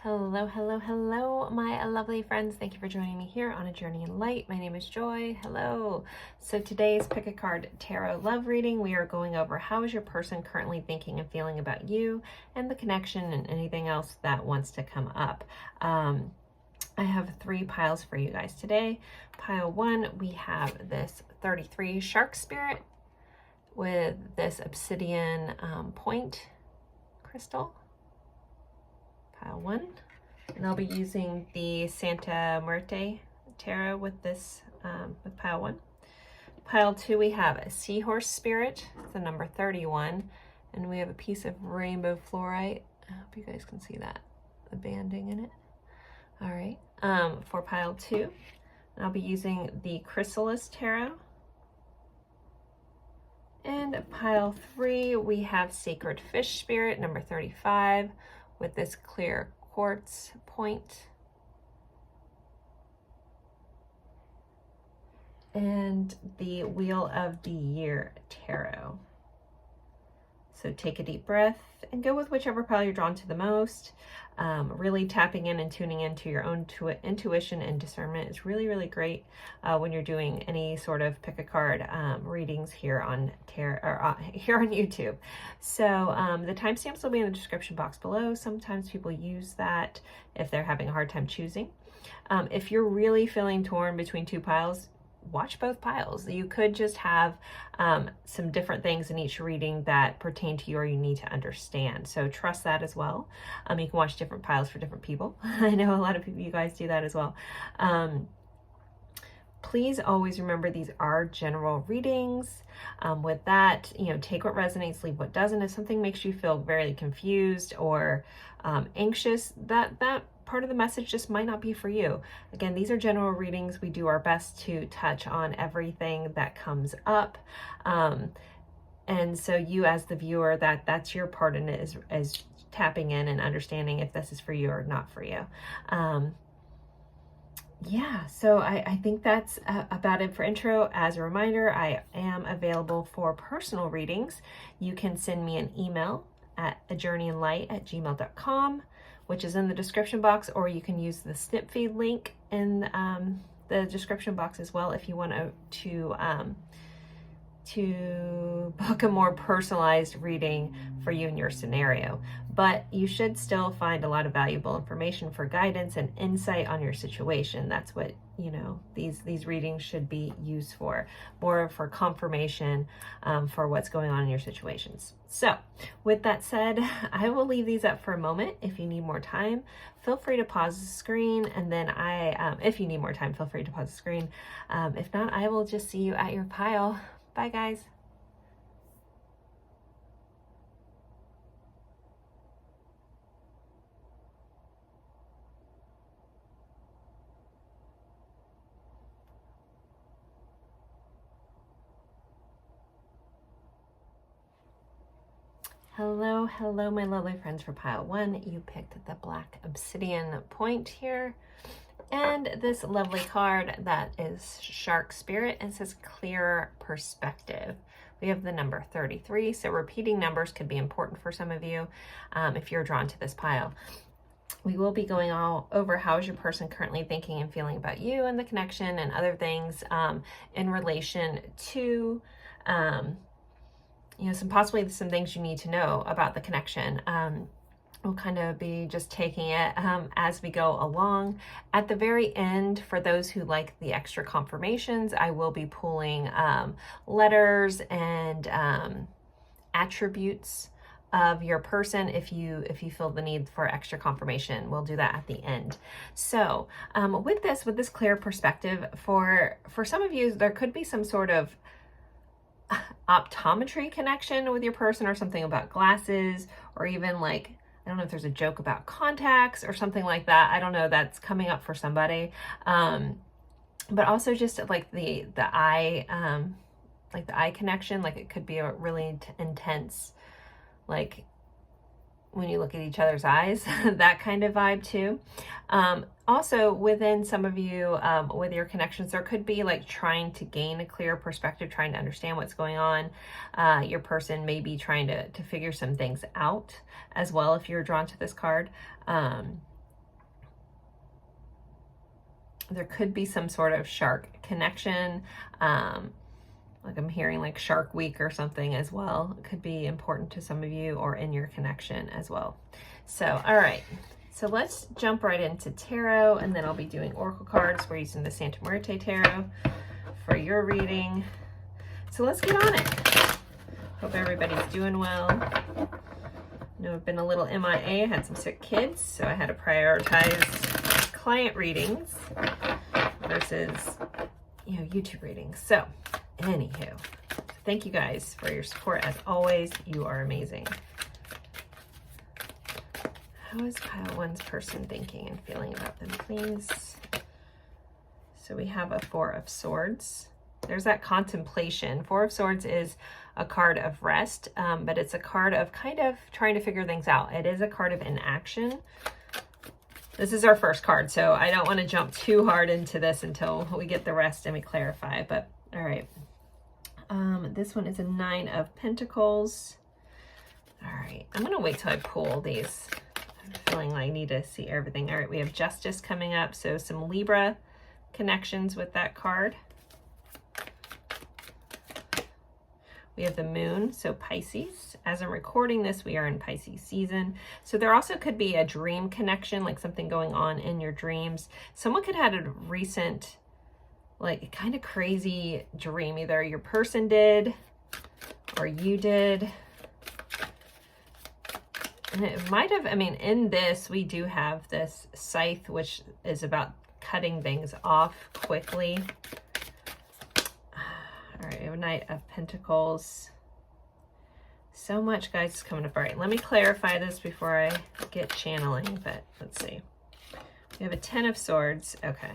Hello, hello, hello, my lovely friends. Thank you for joining me here on A Journey in Light. My name is Joy. Hello. So today's Pick a Card Tarot Love Reading, we are going over how is your person currently thinking and feeling about you and the connection and anything else that wants to come up. I have 3 piles for you guys today. Pile 1, we have this 33 Shark Spirit with this obsidian point crystal. Pile 1, and I'll be using the Santa Muerte Tarot with this, with pile 1. Pile 2, we have a Seahorse Spirit, the number 31, and we have a piece of rainbow fluorite. I hope you guys can see that, the banding in it. All right, for pile 2, I'll be using the Chrysalis Tarot. And pile 3, we have Sacred Fish Spirit, number 35, with this clear quartz point. And the Wheel of the Year Tarot. So take a deep breath and go with whichever pile you're drawn to the most. Really tapping in and tuning into your own intuition and discernment is really, really great when you're doing any sort of pick a card readings here on here on YouTube. So the timestamps will be in the description box below. Sometimes people use that if they're having a hard time choosing. If you're really feeling torn between 2 piles, watch both piles. You could just have some different things in each reading that pertain to you or you need to understand. So trust that as well. You can watch different piles for different people. I know a lot of people, you guys do that as well. Please always remember these are general readings. With that, take what resonates, leave what doesn't. If something makes you feel very confused or anxious, that part of the message just might not be for you. Again, these are general readings. We do our best to touch on everything that comes up. And so you as the viewer, that's your part in it, is tapping in and understanding if this is for you or not for you. Yeah, so I think that's about it for intro. As a reminder, I am available for personal readings. You can send me an email at ajourneyinlight@gmail.com, which is in the description box, or you can use the snip feed link in the description box as well if you want to book a more personalized reading for you and your scenario. But you should still find a lot of valuable information for guidance and insight on your situation. That's what, these readings should be used for, more for confirmation for what's going on in your situations. So with that said, I will leave these up for a moment. If you need more time, feel free to pause the screen, and then if you need more time, feel free to pause the screen. If not, I will just see you at your pile. Bye, guys. Hello, hello, my lovely friends. For pile 1, you picked the black obsidian point here. And this lovely card that is Shark Spirit, and says Clear Perspective. We have the number 33, so repeating numbers could be important for some of you if you're drawn to this pile. We will be going all over how is your person currently thinking and feeling about you and the connection and other things in relation to possibly some things you need to know about the connection. We'll kind of be just taking it as we go along. At the very end, for those who like the extra confirmations, I will be pulling letters and attributes of your person if you feel the need for extra confirmation. We'll do that at the end. So with this clear perspective, for some of you, there could be some sort of optometry connection with your person, or something about glasses, or even like, I don't know if there's a joke about contacts or something like that. I don't know, that's coming up for somebody. But also just like the eye, like the eye connection, like it could be a really intense, like when you look at each other's eyes, that kind of vibe too. Also within some of you, with your connections, there could be like trying to gain a clear perspective, trying to understand what's going on. Your person may be trying to figure some things out as well if you're drawn to this card. There could be some sort of shark connection. Like I'm hearing like Shark Week or something as well. It could be important to some of you or in your connection as well. So, all right. So let's jump right into tarot, and then I'll be doing oracle cards. We're using the Santa Muerte Tarot for your reading. So let's get on it. Hope everybody's doing well. I know I've been a little MIA. I had some sick kids, so I had to prioritize client readings versus, you know, YouTube readings. So anywho, thank you guys for your support as always. You are amazing. How is pile one's person thinking and feeling about them, please? So we have a Four of Swords. There's that contemplation. Four of Swords is a card of rest, but it's a card of kind of trying to figure things out. It is a card of inaction. This is our first card, so I don't want to jump too hard into this until we get the rest and we clarify, but all right. This one is a Nine of Pentacles. All right, I'm going to wait till I pull these. I'm feeling like I need to see everything. All right, we have Justice coming up, so some Libra connections with that card. We have the Moon, so Pisces. As I'm recording this, we are in Pisces season. So there also could be a dream connection, like something going on in your dreams. Someone could have had a recent, like kind of crazy dream. Either your person did or you did. And it might have, I mean, in this, we do have this scythe, which is about cutting things off quickly. All right, we have a Knight of Pentacles. So much, guys, is coming up. All right, let me clarify this before I get channeling, but let's see. We have a Ten of Swords. Okay.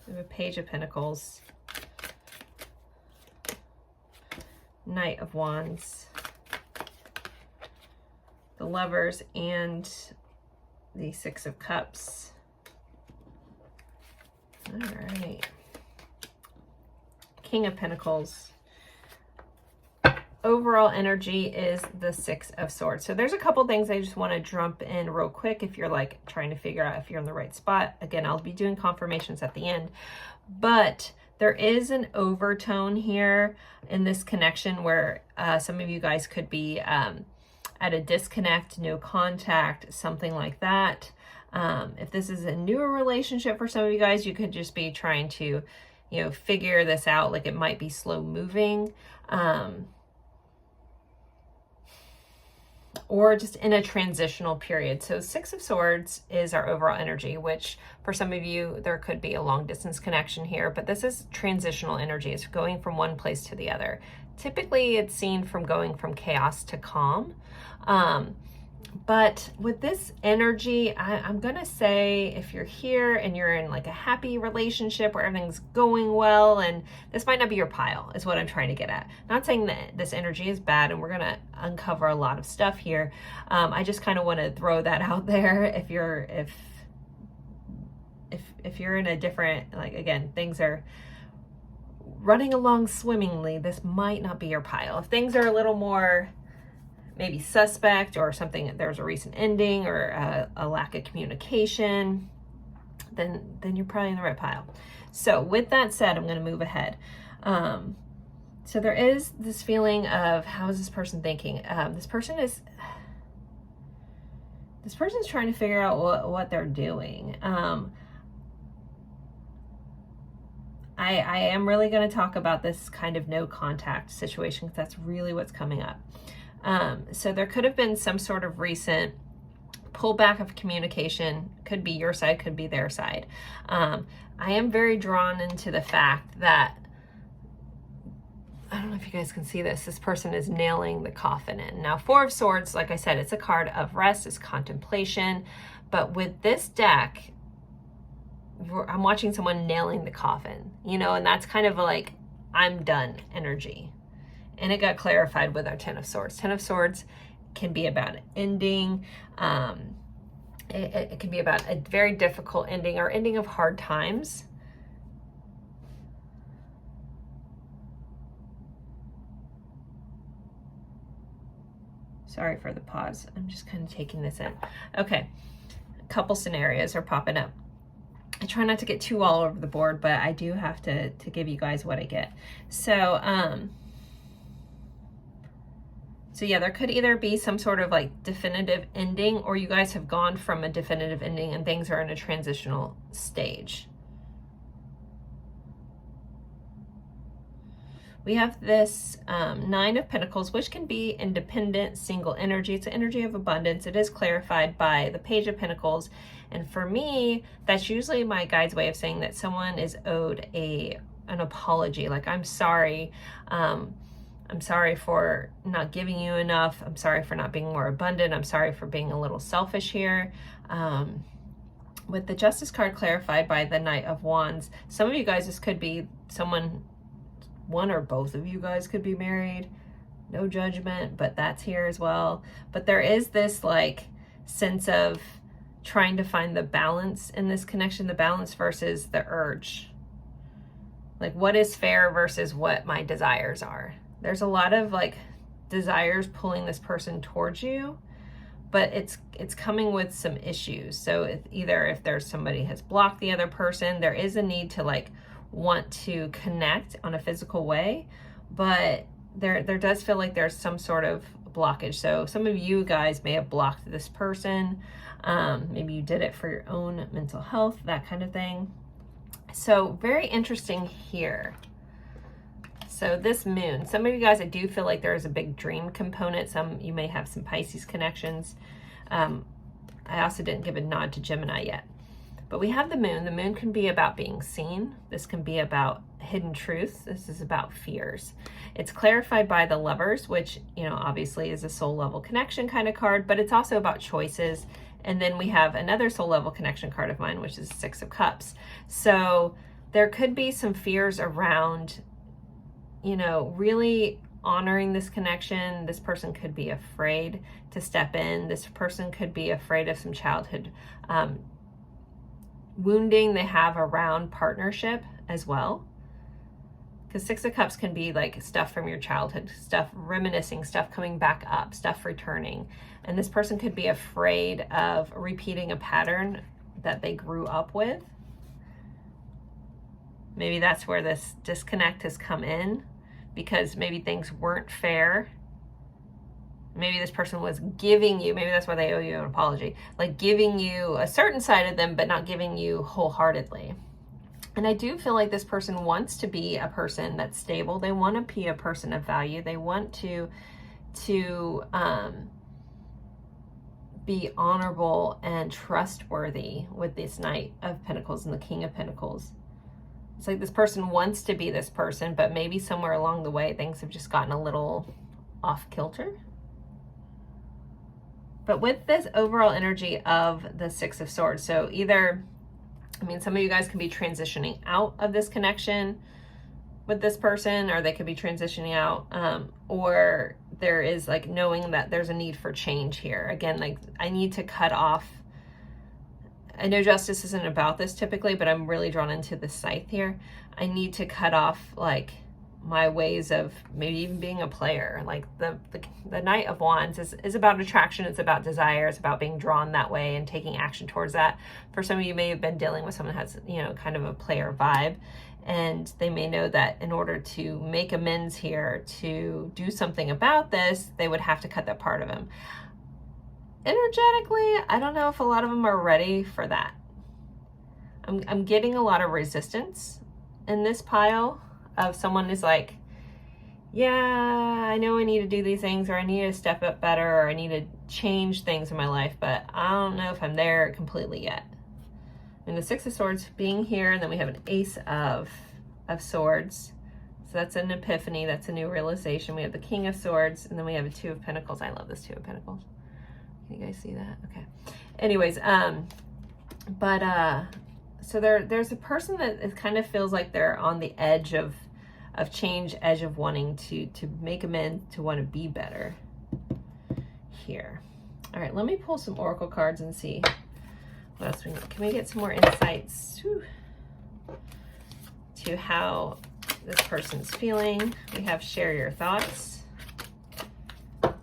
We have a Page of Pentacles. Knight of Wands. The Lovers and the Six of Cups. All right. King of Pentacles. Overall energy is the Six of Swords. So there's a couple things I just want to jump in real quick if you're like trying to figure out if you're in the right spot. Again, I'll be doing confirmations at the end, but there is an overtone here in this connection where some of you guys could be at a disconnect, no contact, something like that. If this is a newer relationship for some of you guys, you could just be trying to, you know, figure this out. Like it might be slow moving, or just in a transitional period. So Six of Swords is our overall energy, which for some of you, there could be a long distance connection here, but this is transitional energy. It's going from one place to the other. Typically it's seen from going from chaos to calm. But with this energy, I'm going to say if you're here and you're in like a happy relationship where everything's going well, and this might not be your pile is what I'm trying to get at. Not saying that this energy is bad, and we're going to uncover a lot of stuff here. I just kind of want to throw that out there. If you're in a different, like, again, things are running along swimmingly, this might not be your pile. If things are a little more maybe suspect or something, there's a recent ending or a lack of communication, then you're probably in the right pile. So with that said, I'm going to move ahead. So there is this feeling of, how is this person thinking? This person's trying to figure out what they're doing. I am really going to talk about this kind of no contact situation, because that's really what's coming up. So there could have been some sort of recent pullback of communication. Could be your side, could be their side. I am very drawn into the fact that, I don't know if you guys can see this person is nailing the coffin in. Now, Four of Swords, like I said, it's a card of rest, it's contemplation. But with this deck, I'm watching someone nailing the coffin, you know, and that's kind of like, I'm done energy. And it got clarified with our Ten of Swords. Ten of Swords can be about ending. It can be about a very difficult ending or ending of hard times. Sorry for the pause. I'm just kind of taking this in. Okay, a couple scenarios are popping up. I try not to get too all over the board, but I do have to give you guys what I get. So, so yeah, there could either be some sort of like definitive ending, or you guys have gone from a definitive ending and things are in a transitional stage. We have this Nine of Pentacles, which can be independent, single energy. It's an energy of abundance. It is clarified by the Page of Pentacles. And for me, that's usually my guide's way of saying that someone is owed an apology. Like, I'm sorry. I'm sorry for not giving you enough. I'm sorry for not being more abundant. I'm sorry for being a little selfish here. With the Justice card clarified by the Knight of Wands, some of you guys, this could be someone, one or both of you guys could be married. No judgment, but that's here as well. But there is this like sense of trying to find the balance in this connection, the balance versus the urge. Like, what is fair versus what my desires are. There's a lot of like desires pulling this person towards you, but it's coming with some issues. So if there's somebody has blocked the other person, there is a need to like want to connect on a physical way, but there does feel like there's some sort of blockage. So some of you guys may have blocked this person. Maybe you did it for your own mental health, that kind of thing. So very interesting here. So this moon, some of you guys, I do feel like there is a big dream component. Some, you may have some Pisces connections. I also didn't give a nod to Gemini yet. But we have the moon. The moon can be about being seen. This can be about hidden truths. This is about fears. It's clarified by the Lovers, which, you know, obviously is a soul level connection kind of card, but it's also about choices. And then we have another soul level connection card of mine, which is Six of Cups. So there could be some fears around, you know, really honoring this connection. This person could be afraid to step in. This person could be afraid of some childhood wounding they have around partnership as well. Because Six of Cups can be like stuff from your childhood, stuff reminiscing, stuff coming back up, stuff returning. And this person could be afraid of repeating a pattern that they grew up with. Maybe that's where this disconnect has come in, because maybe things weren't fair. Maybe this person was giving you, maybe that's why they owe you an apology, like giving you a certain side of them, but not giving you wholeheartedly. And I do feel like this person wants to be a person that's stable. They want to be a person of value. They want to be honorable and trustworthy with this Knight of Pentacles and the King of Pentacles. It's like this person wants to be this person, but maybe somewhere along the way, things have just gotten a little off kilter. But with this overall energy of the Six of Swords, so either, I mean, some of you guys can be transitioning out of this connection with this person, or they could be transitioning out, or there is like knowing that there's a need for change here. Again, like I need to cut off, I know justice isn't about this typically, but I'm really drawn into the scythe here. I need to cut off like my ways of maybe even being a player. Like the Knight of Wands is about attraction. It's about desire. It's about being drawn that way and taking action towards that. For some of you may have been dealing with someone that has, you know, kind of a player vibe, and they may know that in order to make amends here, to do something about this, they would have to cut that part of them. Energetically, I don't know if a lot of them are ready for that. I'm getting a lot of resistance in this pile of someone is like, yeah, I know I need to do these things, or I need to step up better, or I need to change things in my life, but I don't know if I'm there completely yet. And the Six of Swords being here, and then we have an Ace of Swords. So that's an epiphany, that's a new realization. We have the King of Swords, and then we have a Two of Pentacles. I love this Two of Pentacles. Can you guys see that? Okay. Anyways, so there's a person that kind of feels like they're on the edge of change, edge of wanting to make amends, to want to be better here. All right, let me pull some oracle cards and see what else we need. Can we get some more insights to how this person's feeling? We have share your thoughts. All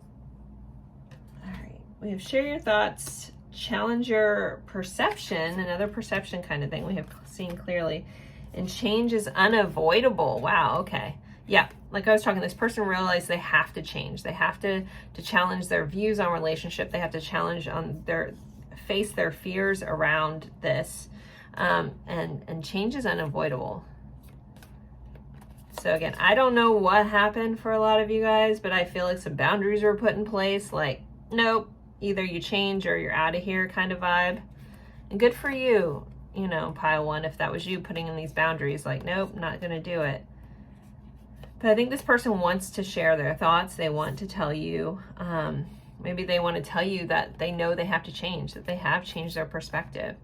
right, we have share your thoughts, challenge your perception, another perception kind of thing we have seen clearly, and change is unavoidable. Wow, okay. Yeah, like I was talking, this person realized they have to change. They have to challenge their views on relationship. They have to challenge on face their fears around this, and change is unavoidable. So again, I don't know what happened for a lot of you guys, but I feel like some boundaries were put in place, like, nope, either you change or you're out of here kind of vibe. And good for you, you know, pile one, if that was you putting in these boundaries, like, nope, not gonna do it. But I think this person wants to share their thoughts. They want to tell you, maybe they want to tell you that they know they have to change, that they have changed their perspective.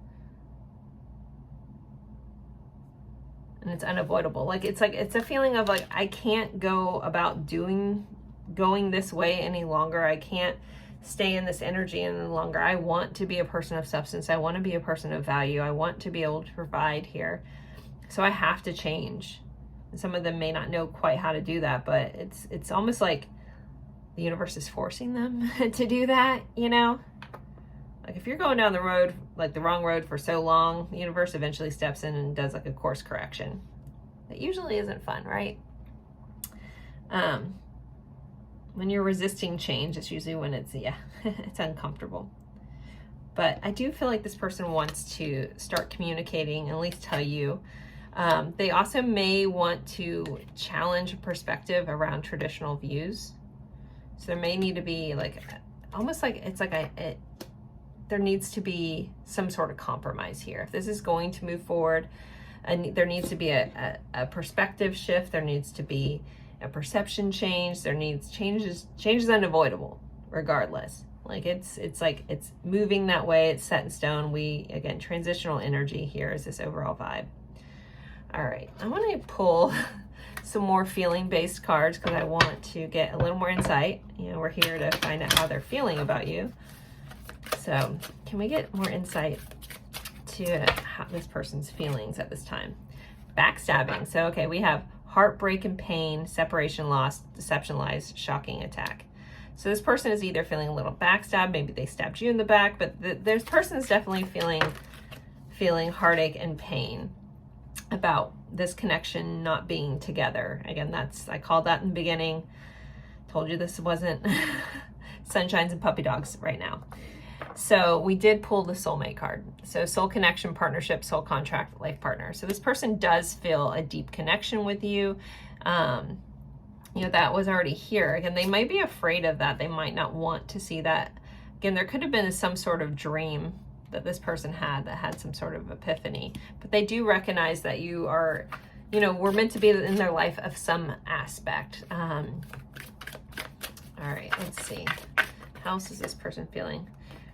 And it's unavoidable. Like, it's a feeling of like, I can't go about going this way any longer. I can't stay in this energy any longer. I want to be a person of substance. I want to be a person of value. I want to be able to provide here. So I have to change. And some of them may not know quite how to do that, but it's almost like the universe is forcing them to do that, you know? Like if you're going down the road, like the wrong road for so long, the universe eventually steps in and does like a course correction. That usually isn't fun, right? When you're resisting change, it's usually when it's, it's uncomfortable. But I do feel like this person wants to start communicating, at least tell you. They also may want to challenge a perspective around traditional views. So there may need to be like, almost like it's like there needs to be some sort of compromise here. If this is going to move forward, and there needs to be a perspective shift, there needs to be a perception change, change is unavoidable regardless. Like it's moving that way, it's set in stone. Again, transitional energy here is this overall vibe. All right, I want to pull some more feeling-based cards because I want to get a little more insight. You know, we're here to find out how they're feeling about you. So can we get more insight to how this person's feelings at this time? Backstabbing. So, okay, we have heartbreak and pain, separation, loss, deception, lies, shocking attack. So this person is either feeling a little backstabbed, maybe they stabbed you in the back, but this person is definitely feeling heartache and pain about this connection not being together. Again, I called that in the beginning. Told you this wasn't sunshines and puppy dogs right now. So we did pull the soulmate card. So soul connection, partnership, soul contract, life partner. So this person does feel a deep connection with you. You know, that was already here. Again, they might be afraid of that. They might not want to see that. Again, there could have been some sort of dream that this person had that had some sort of epiphany, but they do recognize that you are, you know, we're meant to be in their life of some aspect. All right, let's see. How else is this person feeling?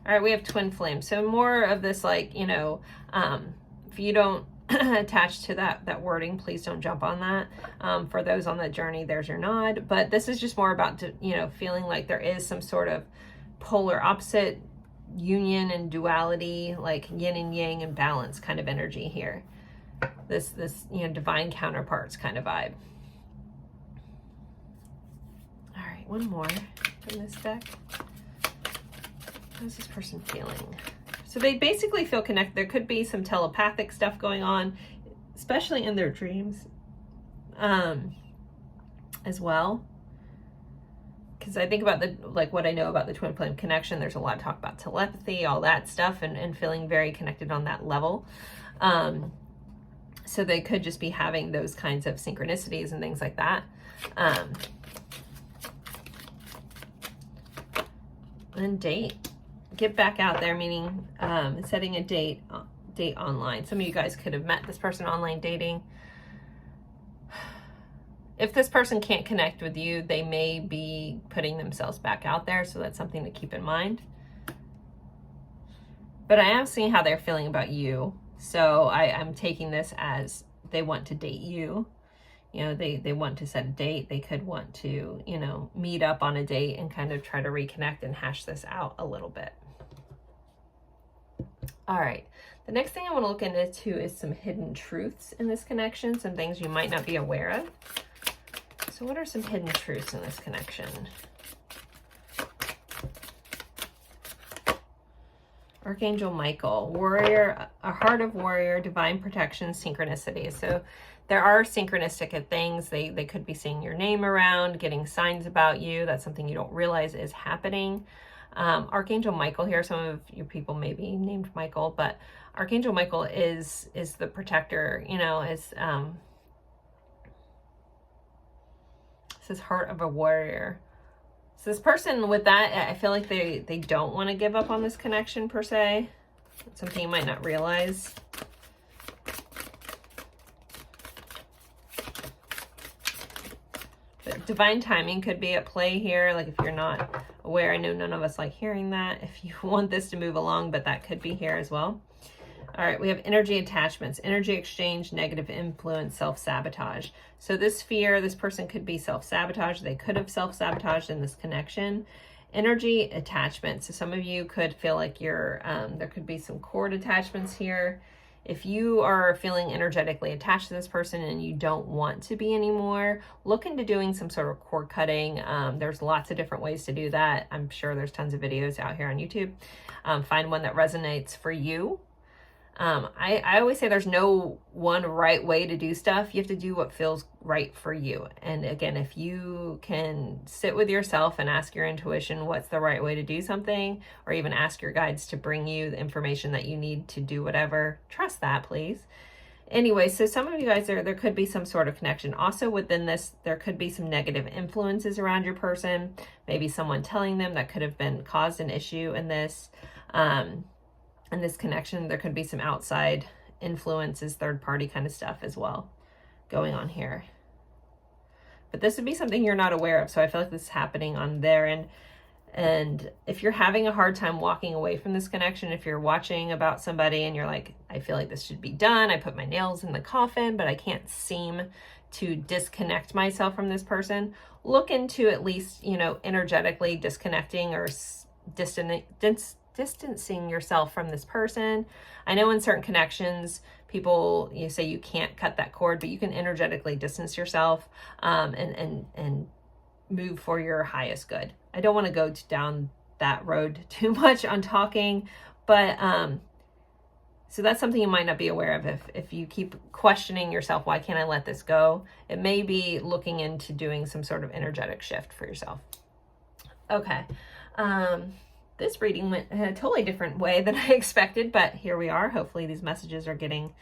All right, we have twin flame. So more of this, like, you know, if you don't attach to that wording, please don't jump on that. For those on the journey, there's your nod. But this is just more about, you know, feeling like there is some sort of polar opposite union and duality, like yin and yang and balance kind of energy here. This you know, divine counterparts kind of vibe. All right, one more from this deck. How's this person feeling? So they basically feel connected. There could be some telepathic stuff going on, especially in their dreams, as well. Because I think about what I know about the twin flame connection, there's a lot of talk about telepathy, all that stuff, and feeling very connected on that level. So they could just be having those kinds of synchronicities and things like that. And date. Get back out there, meaning setting a date online. Some of you guys could have met this person online dating. If this person can't connect with you, they may be putting themselves back out there, so that's something to keep in mind. But I am seeing how they're feeling about you, so I'm taking this as they want to date you. You know, they want to set a date. They could want to, you know, meet up on a date and kind of try to reconnect and hash this out a little bit. All right, the next thing I want to look into is some hidden truths in this connection, some things you might not be aware of. So what are some hidden truths in this connection? Archangel Michael, warrior, a heart of warrior, divine protection, synchronicity. So there are synchronistic things. They could be seeing your name around, getting signs about you. That's something you don't realize is happening. Archangel Michael here, some of your people may be named Michael, but Archangel Michael is the protector, you know, is this heart of a warrior. So this person with that, I feel like they don't want to give up on this connection per se. It's something you might not realize. But divine timing could be at play here. Like if you're not aware, I know none of us like hearing that. If you want this to move along, but that could be here as well. All right, we have energy attachments, energy exchange, negative influence, self-sabotage. So this fear, this person could be self-sabotage. They could have self-sabotaged in this connection. Energy attachment. So some of you could feel like you're, there could be some cord attachments here. If you are feeling energetically attached to this person and you don't want to be anymore, look into doing some sort of cord cutting. There's lots of different ways to do that. I'm sure there's tons of videos out here on YouTube. Find one that resonates for you. I always say there's no one right way to do stuff. You have to do what feels right for you. And again, if you can sit with yourself and ask your intuition what's the right way to do something, or even ask your guides to bring you the information that you need to do whatever, trust that, please. Anyway, so some of you guys, there could be some sort of connection. Also within this, there could be some negative influences around your person. Maybe someone telling them that could have been caused an issue in this. In this connection, there could be some outside influences, third party kind of stuff as well going on here. But this would be something you're not aware of. So I feel like this is happening on their end. And if you're having a hard time walking away from this connection, if you're watching about somebody and you're like, I feel like this should be done. I put my nails in the coffin, but I can't seem to disconnect myself from this person. Look into at least, you know, energetically disconnecting or distancing yourself from this person. I know in certain connections, people, you say you can't cut that cord, but you can energetically distance yourself and move for your highest good. I don't want to go down that road too much on talking, but so that's something you might not be aware of. If you keep questioning yourself, why can't I let this go? It may be looking into doing some sort of energetic shift for yourself. Okay. This reading went a totally different way than I expected, but here we are. Hopefully these messages are getting,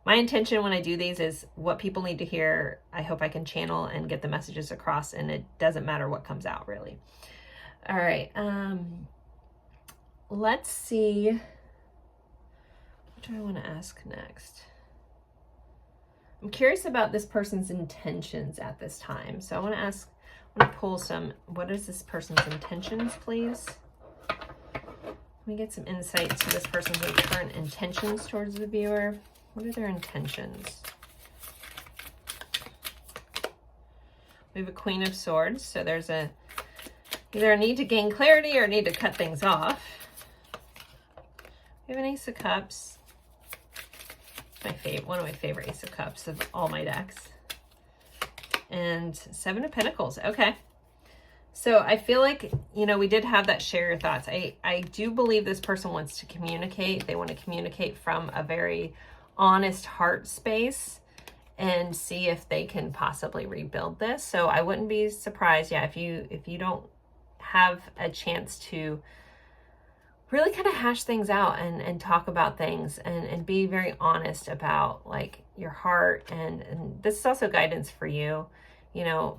my intention when I do these is what people need to hear. I hope I can channel and get the messages across, and it doesn't matter what comes out really. All right. Let's see. What do I want to ask next? I'm curious about this person's intentions at this time. So I want to pull some, what is this person's intentions, please? Let me get some insight to this person's current intentions towards the viewer. What are their intentions? We have a Queen of Swords, so there's either a need to gain clarity or a need to cut things off. We have an Ace of Cups. One of my favorite Ace of Cups of all my decks. And Seven of Pentacles. Okay. So I feel like, you know, we did have that share your thoughts. I do believe this person wants to communicate. They want to communicate from a very honest heart space and see if they can possibly rebuild this. So I wouldn't be surprised, yeah, if you don't have a chance to really kind of hash things out and talk about things and be very honest about like your heart. And this is also guidance for you, you know,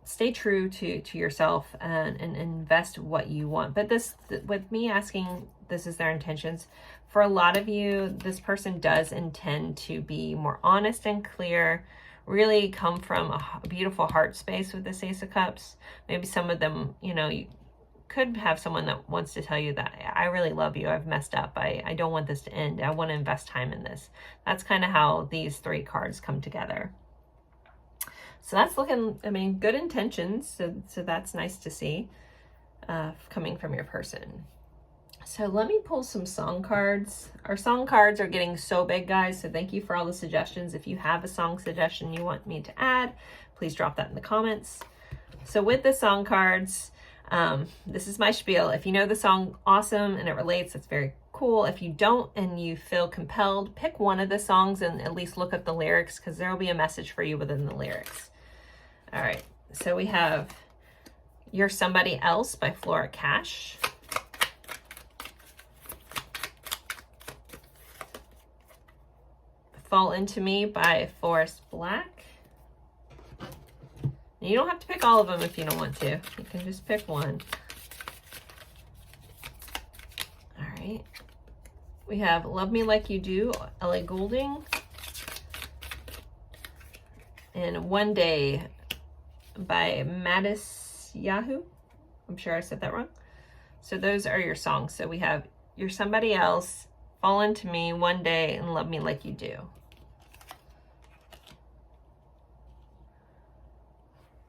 stay true to yourself and invest what you want. But this, with me asking, this is their intentions. For a lot of you, this person does intend to be more honest and clear, really come from a beautiful heart space with this Ace of Cups. Maybe some of them, you know, you could have someone that wants to tell you that I really love you. I've messed up. I don't want this to end. I want to invest time in this. That's kind of how these three cards come together. So that's looking, I mean, good intentions. So that's nice to see coming from your person. So let me pull some song cards. Our song cards are getting so big, guys. So thank you for all the suggestions. If you have a song suggestion you want me to add, please drop that in the comments. So with the song cards, This is my spiel. If you know the song, awesome, and it relates, that's very cool. If you don't and you feel compelled, pick one of the songs and at least look up the lyrics, because there will be a message for you within the lyrics. All right, so we have You're Somebody Else by Flora Cash. Fall Into Me by Forest Black. And you don't have to pick all of them if you don't want to. You can just pick one. All right. We have Love Me Like You Do, Ellie Goulding. And One Day by Mattis Yahoo. I'm sure I said that wrong. So those are your songs. So we have You're Somebody Else, Fall Into Me, One Day, and Love Me Like You Do.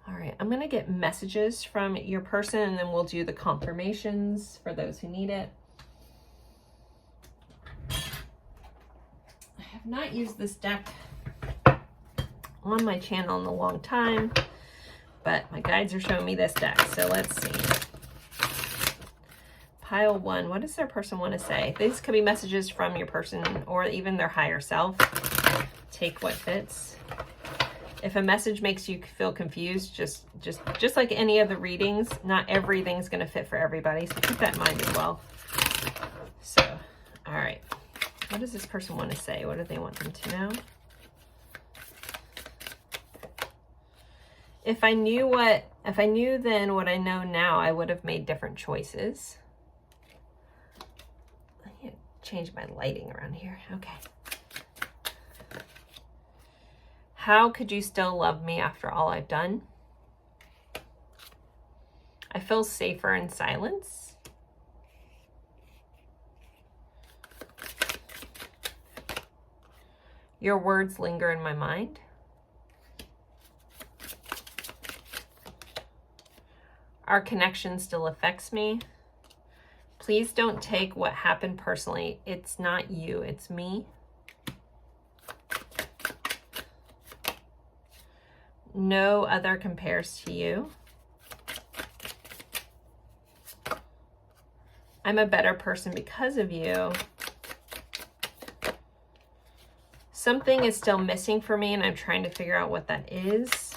All right, I'm gonna get messages from your person and then we'll do the confirmations for those who need it. I have not used this deck on my channel in a long time, but my guides are showing me this deck, so let's see. Pile 1, what does their person want to say? These could be messages from your person or even their higher self. Take what fits. If a message makes you feel confused, just like any of the readings, not everything's going to fit for everybody, so keep that in mind as well. So, all right. What does this person want to say? What do they want them to know? If I knew then what I know now, I would have made different choices. I need to change my lighting around here. Okay. How could you still love me after all I've done? I feel safer in silence. Your words linger in my mind. Our connection still affects me. Please don't take what happened personally. It's not you, it's me. No other compares to you. I'm a better person because of you. Something is still missing for me and I'm trying to figure out what that is.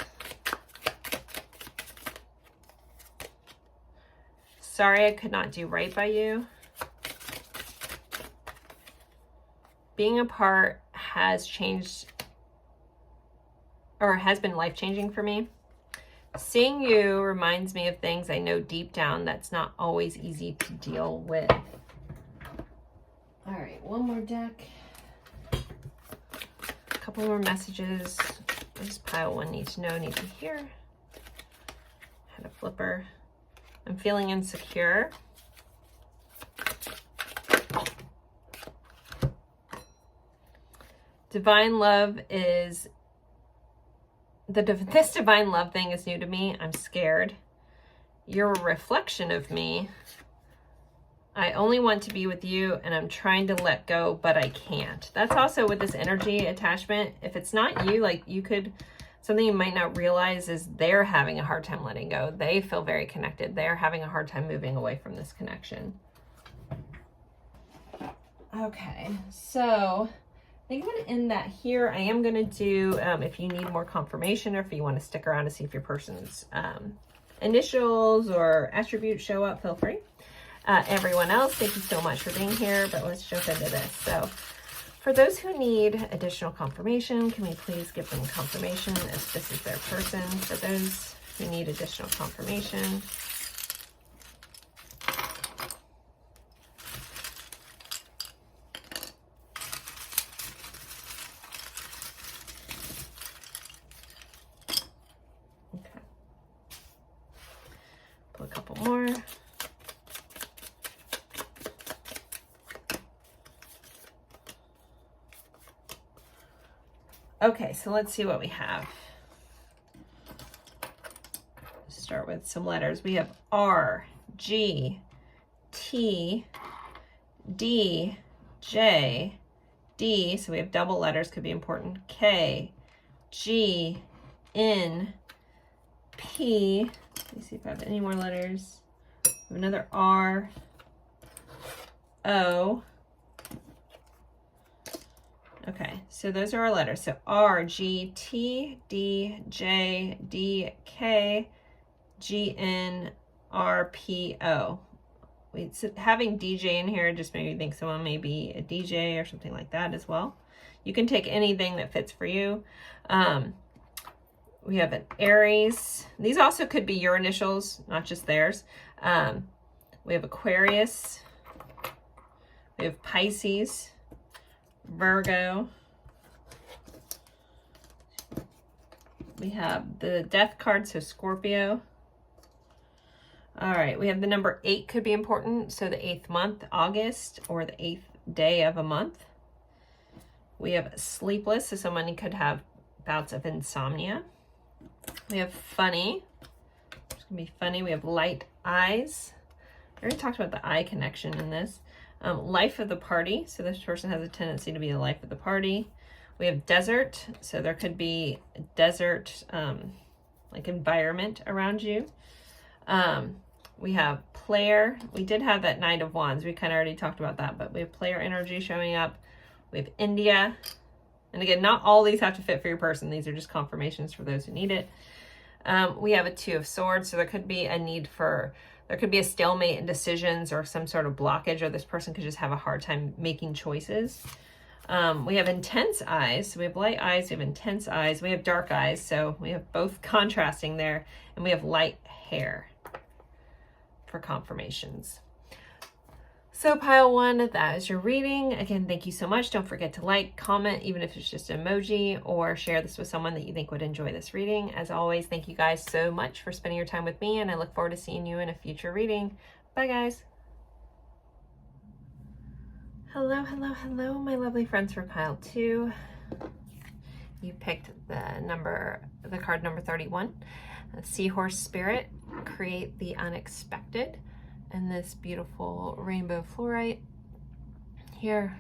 Sorry I could not do right by you. Being apart has changed or has been life-changing for me. Seeing you reminds me of things I know deep down that's not always easy to deal with. All right, one more deck. A couple more messages. What does pile 1 need to know, need to hear? Had a flipper. I'm feeling insecure. Divine love is this divine love thing is new to me. I'm scared. You're a reflection of me. I only want to be with you and I'm trying to let go, but I can't. That's also with this energy attachment. If it's not you, like something you might not realize is they're having a hard time letting go. They feel very connected. They're having a hard time moving away from this connection. Okay, so I think I'm going to end that here. I am going to do, if you need more confirmation or if you want to stick around to see if your person's initials or attributes show up, feel free. Everyone else, thank you so much for being here, but let's jump into this. So for those who need additional confirmation, can we please give them confirmation if this is their person? For those who need additional confirmation, a couple more. Okay, so let's see what we have. Start with some letters. We have R, G, T, D, J, D, so we have double letters, could be important, K, G, N, P, let me see if I have any more letters, Another R, O. Okay, so those are our letters. So R, G, T, D, J, D, K, G, N, R, P, O. Having DJ in here just made me think someone may be a DJ or something like that as well. You can take anything that fits for you. We have an Aries. These also could be your initials, not just theirs. We have Aquarius. We have Pisces, Virgo. We have the Death card, so Scorpio. All right, we have the number 8 could be important. So the 8th month, August, or the 8th day of a month. We have sleepless, so someone could have bouts of insomnia. We have funny. It's gonna be funny. We have light eyes. I already talked about the eye connection in this. Life of the party. So this person has a tendency to be the life of the party. We have desert. So there could be a desert like environment around you. We have player. We did have that Knight of Wands. We kind of already talked about that, but we have player energy showing up. We have India. And again, not all these have to fit for your person. These are just confirmations for those who need it. We have a 2 of Swords. So there could be a need for, there could be a stalemate in decisions or some sort of blockage, or this person could just have a hard time making choices. We have intense eyes. So we have light eyes, we have intense eyes, we have dark eyes. So we have both contrasting there, and we have light hair for confirmations. So pile 1, that is your reading. Again, thank you so much. Don't forget to like, comment, even if it's just an emoji, or share this with someone that you think would enjoy this reading. As always, thank you guys so much for spending your time with me, and I look forward to seeing you in a future reading. Bye guys. Hello, hello, hello, my lovely friends for pile 2. You picked the card number 31, Seahorse Spirit, create the unexpected, and this beautiful rainbow fluorite here.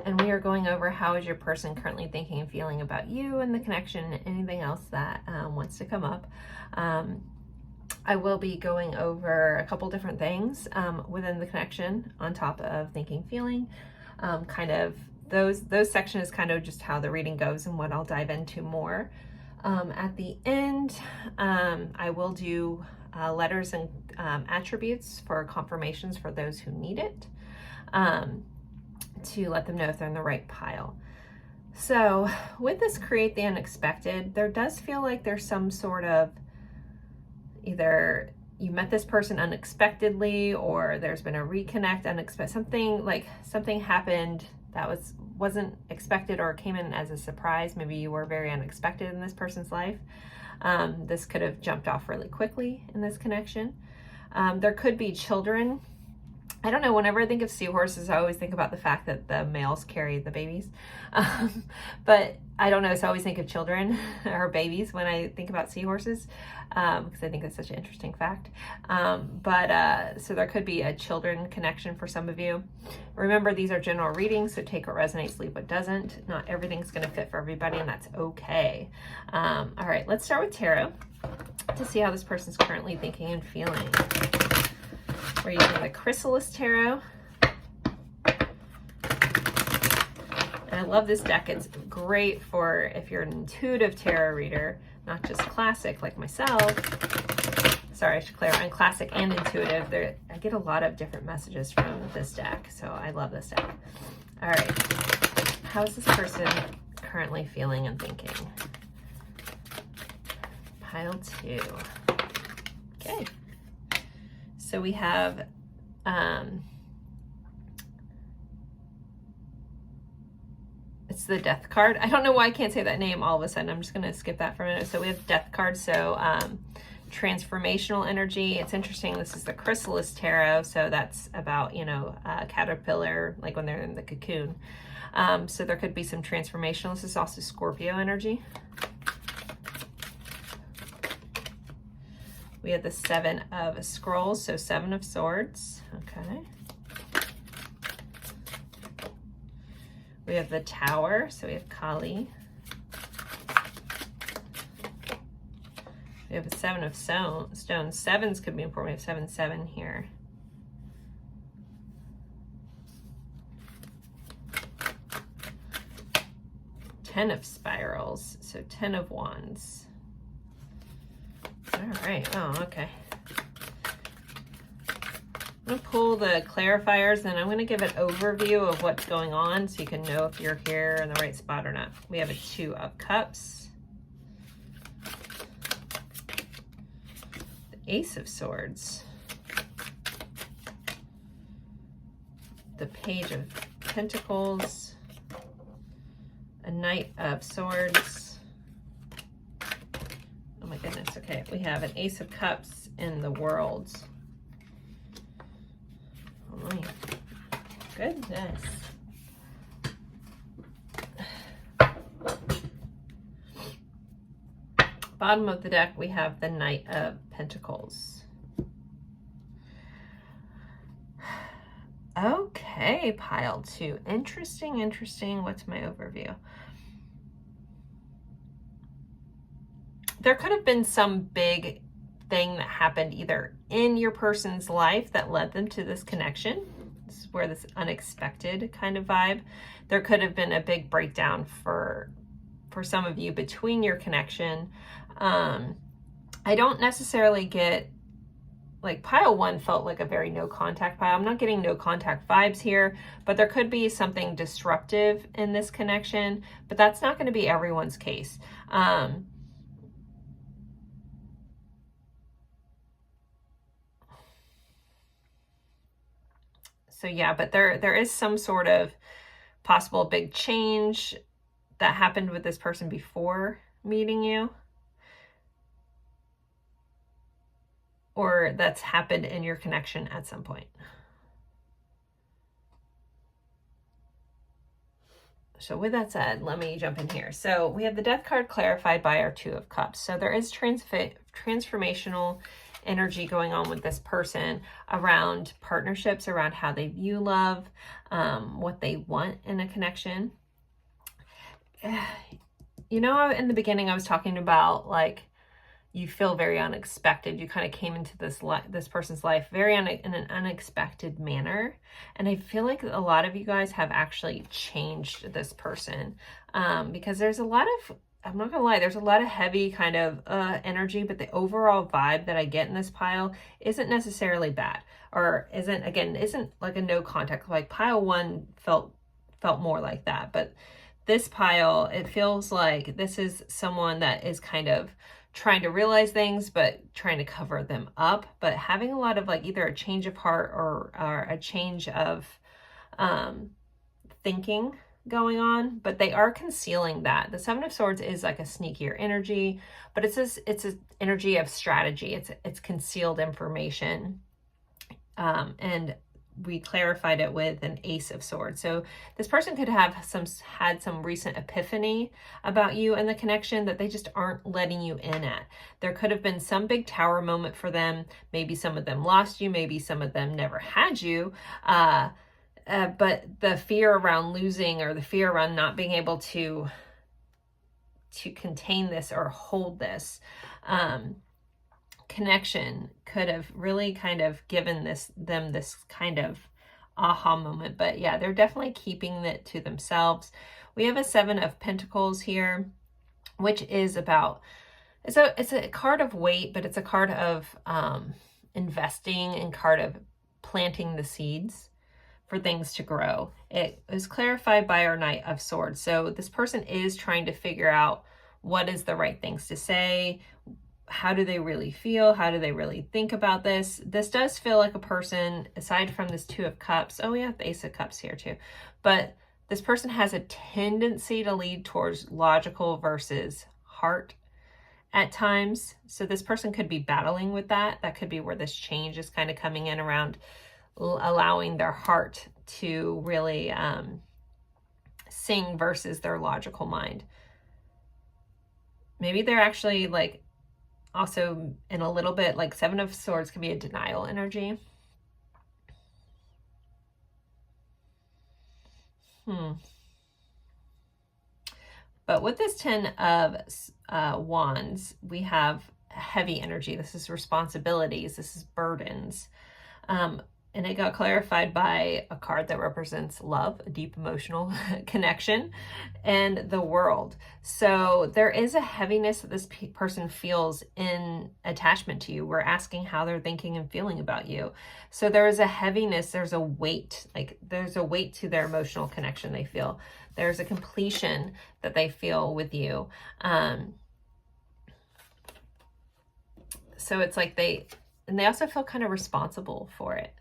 And we are going over how is your person currently thinking and feeling about you and the connection, and anything else that wants to come up. I will be going over a couple different things within the connection on top of thinking, feeling. Kind of those sections is kind of just how the reading goes and what I'll dive into more. At the end, I will do letters and attributes for confirmations for those who need it, to let them know if they're in the right pile. So with this create the unexpected, there does feel like there's some sort of, either you met this person unexpectedly, or there's been a reconnect unexpected, something happened that wasn't expected or came in as a surprise. Maybe you were very unexpected in this person's life. This could have jumped off really quickly in this connection. There could be children. I don't know, whenever I think of seahorses, I always think about the fact that the males carry the babies. But I don't know, so I always think of children or babies when I think about seahorses, because I think that's such an interesting fact. So there could be a children connection for some of you. Remember, these are general readings, so take what resonates, leave what doesn't. Not everything's going to fit for everybody, and that's okay. All right, let's start with tarot to see how this person's currently thinking and feeling. We're using the Chrysalis Tarot. And I love this deck. It's great for if you're an intuitive tarot reader, not just classic like myself. Sorry, I should clarify. I'm classic and intuitive. I get a lot of different messages from this deck, so I love this deck. All right. How is this person currently feeling and thinking? Pile 2. Okay. So we have it's the Death card. I don't know why I can't say that name all of a sudden. I'm just going to skip that for a minute. So we have Death card. So transformational energy. It's interesting. This is the Chrysalis Tarot. So that's about, caterpillar, like when they're in the cocoon. So there could be some transformational. This is also Scorpio energy. We have the 7 of Scrolls, so 7 of Swords. Okay. We have the Tower, so we have Kali. We have a 7 of stones. Sevens could be important. We have 7-7 here. Ten of spirals, so 10 of wands. All right, oh, okay. I'm gonna pull the clarifiers and I'm gonna give an overview of what's going on so you can know if you're here in the right spot or not. We have a 2 of cups, the Ace of swords, the Page of pentacles, a Knight of swords. Oh my goodness, okay, we have an Ace of cups in the world. Oh my goodness. Bottom of the deck, we have the Knight of Pentacles. Okay, pile 2. Interesting, interesting. What's my overview? There could have been some big thing that happened either in your person's life that led them to this connection. This is where this unexpected kind of vibe. There could have been a big breakdown for some of you between your connection. I don't necessarily get, like, pile 1 felt like a very no contact pile. I'm not getting no contact vibes here, but there could be something disruptive in this connection, but that's not going to be everyone's case. So yeah, but there is some sort of possible big change that happened with this person before meeting you, or that's happened in your connection at some point. So with that said, let me jump in here. So we have the Death card clarified by our 2 of cups. So there is transformational energy going on with this person around partnerships, around how they view love, what they want in a connection. You know, in the beginning I was talking about, like, you feel very unexpected. You kind of came into this person's life very in an unexpected manner. And I feel like a lot of you guys have actually changed this person, because there's a lot of, I'm not gonna lie, there's a lot of heavy kind of energy, but the overall vibe that I get in this pile isn't necessarily bad, or isn't like a no contact. Like pile 1 felt more like that, but this pile, it feels like this is someone that is kind of trying to realize things, but trying to cover them up, but having a lot of, like, either a change of heart or a change of thinking going on, but they are concealing that. The 7 of swords is like a sneakier energy, but it's an energy of strategy. It's concealed information. And we clarified it with an Ace of swords. So this person could have had some recent epiphany about you and the connection that they just aren't letting you in at. There could have been some big tower moment for them. Maybe some of them lost you. Maybe some of them never had you. But the fear around losing, or the fear around not being able to contain this or hold this connection could have really kind of given them this kind of aha moment. But yeah, they're definitely keeping it to themselves. We have a 7 of Pentacles here, which is about, it's a card of weight, but it's a card of investing and card of planting the seeds for things to grow. It is clarified by our Knight of Swords. So this person is trying to figure out what is the right things to say. How do they really feel? How do they really think about this? This does feel like a person, aside from this 2 of Cups. Oh, we have the Ace of Cups here too. But this person has a tendency to lead towards logical versus heart at times. So this person could be battling with that. That could be where this change is kind of coming in, around allowing their heart to really sing versus their logical mind. Maybe they're actually, like, also in a little bit, like 7 of Swords can be a denial energy. But with this 10 of Wands, we have heavy energy. This is responsibilities. This is burdens. And it got clarified by a card that represents love, a deep emotional connection, and the world. So there is a heaviness that this person feels in attachment to you. We're asking how they're thinking and feeling about you. So there is a heaviness, there's a weight, like there's a weight to their emotional connection they feel. There's a completion that they feel with you. So it's like they also feel kind of responsible for it.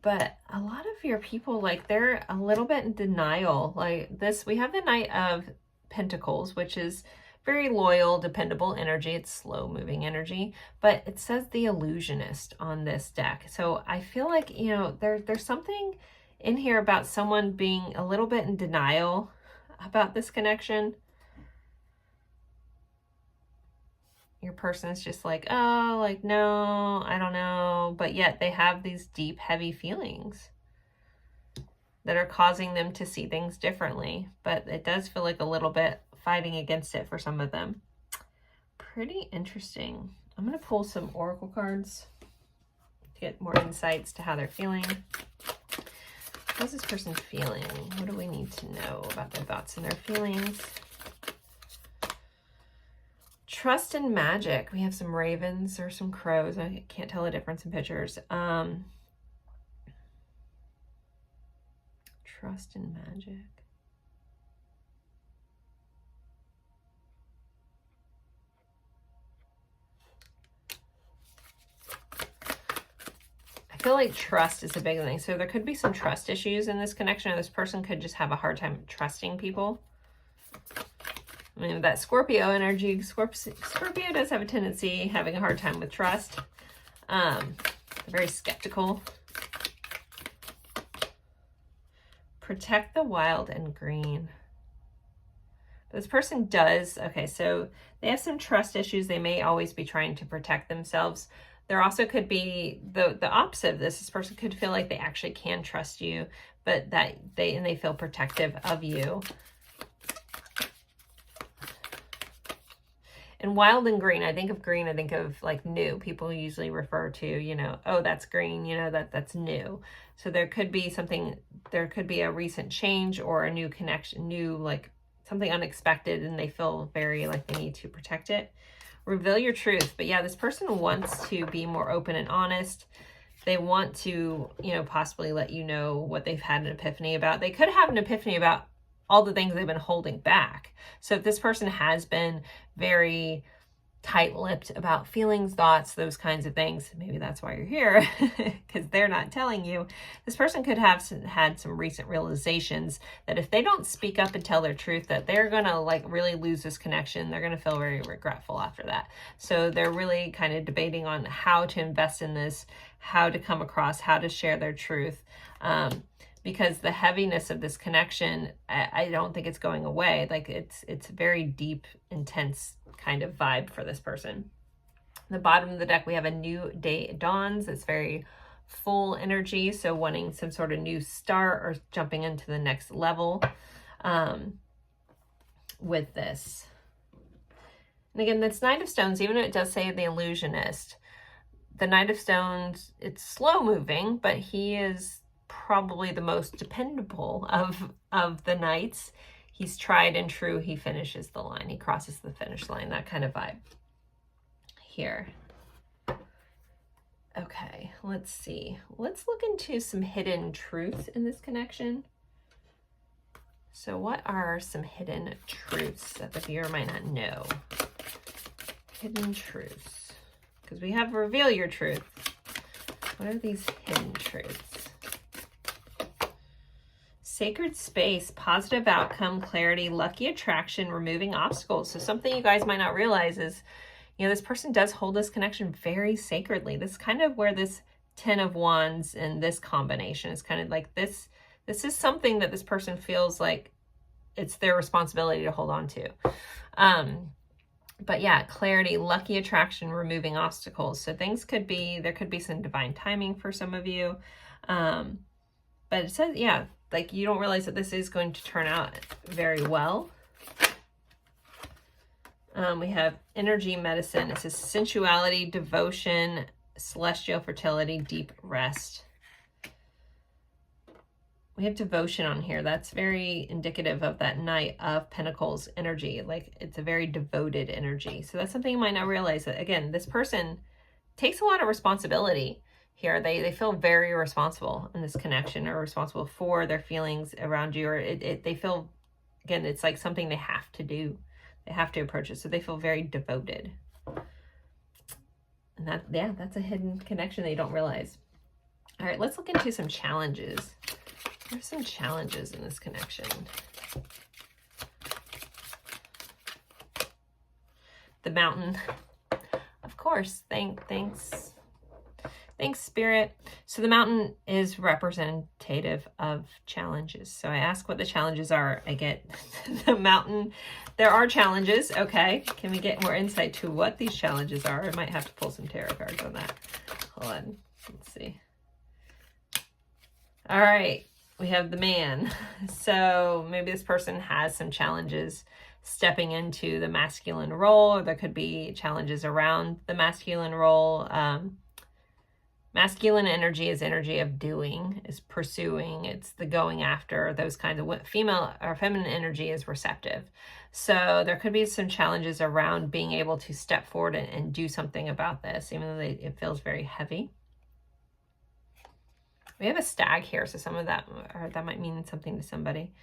But a lot of your people, like, they're a little bit in denial. Like this, we have the Knight of Pentacles, which is very loyal, dependable energy. It's slow moving energy, but it says the Illusionist on this deck. So I feel like, you know, there's something in here about someone being a little bit in denial about this connection. Your person's just like, oh, like, no, I don't know. But yet they have these deep, heavy feelings that are causing them to see things differently. But it does feel like a little bit fighting against it for some of them. Pretty interesting. I'm going to pull some oracle cards to get more insights to how they're feeling. How's this person feeling? What do we need to know about their thoughts and their feelings? Trust and magic. We have some ravens or some crows. I can't tell the difference in pictures. Trust and magic. I feel like trust is a big thing. So there could be some trust issues in this connection, or this person could just have a hard time trusting people. I mean, that Scorpio energy, Scorpio does have a tendency having a hard time with trust. Very skeptical. Protect the wild and green. This person does, okay, so they have some trust issues. They may always be trying to protect themselves. There also could be the opposite of this. This person could feel like they actually can trust you, but that they feel protective of you. And wild and green, I think of green, I think of like new. People usually refer to, you know, oh, that's green, you know, that's new. So there could be something, there could be a recent change or a new connection, new, like something unexpected, and they feel very like they need to protect it. Reveal your truth. But yeah, this person wants to be more open and honest. They want to, you know, possibly let you know what they've had an epiphany about. They could have an epiphany about all the things they've been holding back. So if this person has been very tight-lipped about feelings, thoughts, those kinds of things, maybe that's why you're here, because they're not telling you. This person could have had some recent realizations that if they don't speak up and tell their truth, that they're gonna like really lose this connection. They're gonna feel very regretful after that. So they're really kind of debating on how to invest in this, how to come across, how to share their truth. Because the heaviness of this connection, I don't think it's going away. Like it's very deep, intense kind of vibe for this person. The bottom of the deck, we have a new day dawns. It's very full energy. So wanting some sort of new start or jumping into the next level with this. And again, this Knight of Stones, even though it does say the Illusionist, the Knight of Stones, it's slow moving, but he is probably the most dependable of the knights. He's tried and true. He finishes the line. He crosses the finish line. That kind of vibe here. Okay, let's see. Let's look into some hidden truths in this connection. So what are some hidden truths that the viewer might not know? Hidden truths. Because we have reveal your truth. What are these hidden truths? Sacred space, positive outcome, clarity, lucky attraction, removing obstacles. So something you guys might not realize is, you know, this person does hold this connection very sacredly. This is kind of where this 10 of Wands and this combination is kind of like this is something that this person feels like it's their responsibility to hold on to. But yeah, clarity, lucky attraction, removing obstacles. So things could be, there could be some divine timing for some of you. But it says, yeah, like you don't realize that this is going to turn out very well. We have energy medicine. It says sensuality, devotion, celestial fertility, deep rest. We have devotion on here. That's very indicative of that Knight of Pentacles energy. Like, it's a very devoted energy. So that's something you might not realize, that, again, this person takes a lot of responsibility here. They feel very responsible in this connection, or responsible for their feelings around you, or they feel, again, it's like something they have to do. They have to approach it. So they feel very devoted. And that, yeah, that's a hidden connection that you don't realize. All right, let's look into some challenges. There's some challenges in this connection. The Mountain. Of course, thanks, Spirit. So the Mountain is representative of challenges. So I ask what the challenges are. I get the Mountain. There are challenges. Okay. Can we get more insight to what these challenges are? I might have to pull some tarot cards on that. Hold on. Let's see. All right. We have the Man. So maybe this person has some challenges stepping into the masculine role, or there could be challenges around the masculine role. Masculine energy is energy of doing, is pursuing, it's the going after, those kinds of. Female or feminine energy is receptive. So there could be some challenges around being able to step forward and do something about this, even though it feels very heavy. We have a Stag here, so some of that, or that might mean something to somebody.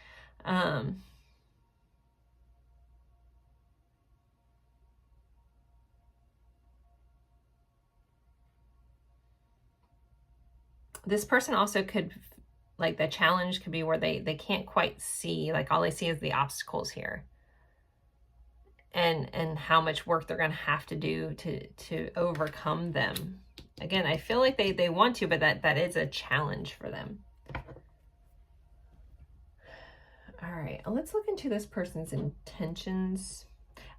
This person also could, like, the challenge could be where they can't quite see, like, all they see is the obstacles here. And how much work they're going to have to do to overcome them. Again, I feel like they want to, but that is a challenge for them. All right, let's look into this person's intentions.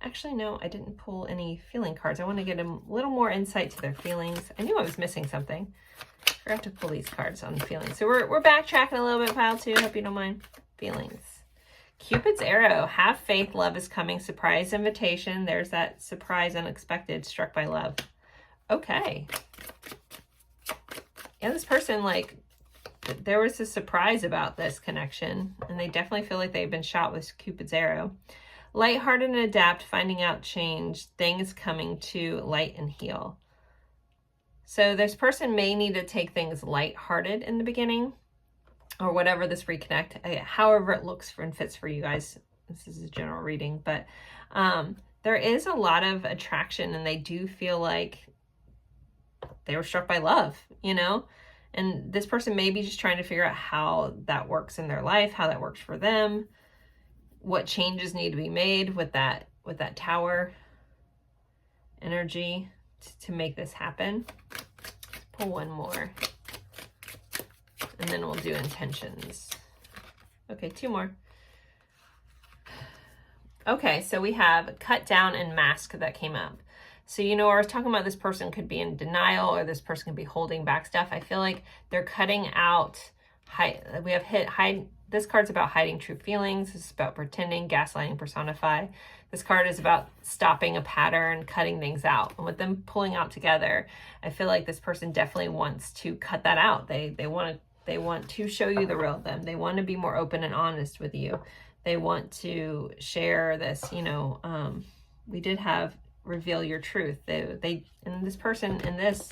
Actually, no, I didn't pull any feeling cards. I want to get a little more insight to their feelings. I knew I was missing something. I forgot to pull these cards on feelings. So we're backtracking a little bit, pile 2. Hope you don't mind. Feelings. Cupid's arrow. Have faith. Love is coming. Surprise invitation. There's that surprise, unexpected, struck by love. Okay. Yeah, this person, like, there was a surprise about this connection, and they definitely feel like they've been shot with Cupid's arrow. Lighthearted and adapt, finding out change, things coming to light and heal. So this person may need to take things lighthearted in the beginning, or whatever this reconnect, however it looks for and fits for you guys. This is a general reading, but there is a lot of attraction, and they do feel like they were struck by love, you know? And this person may be just trying to figure out how that works in their life, how that works for them, what changes need to be made with that Tower energy to make this happen. Let's pull one more. And then we'll do intentions. Okay, 2 more. Okay, so we have cut down and mask that came up. So, you know, I was talking about this person could be in denial, or this person could be holding back stuff. I feel like they're cutting out, we have hide. This card's about hiding true feelings. This is about pretending, gaslighting, personify. This card is about stopping a pattern, cutting things out. And with them pulling out together, I feel like this person definitely wants to cut that out. They want to show you the real them. They want to be more open and honest with you. They want to share this, you know, we did have reveal your truth. And this person in this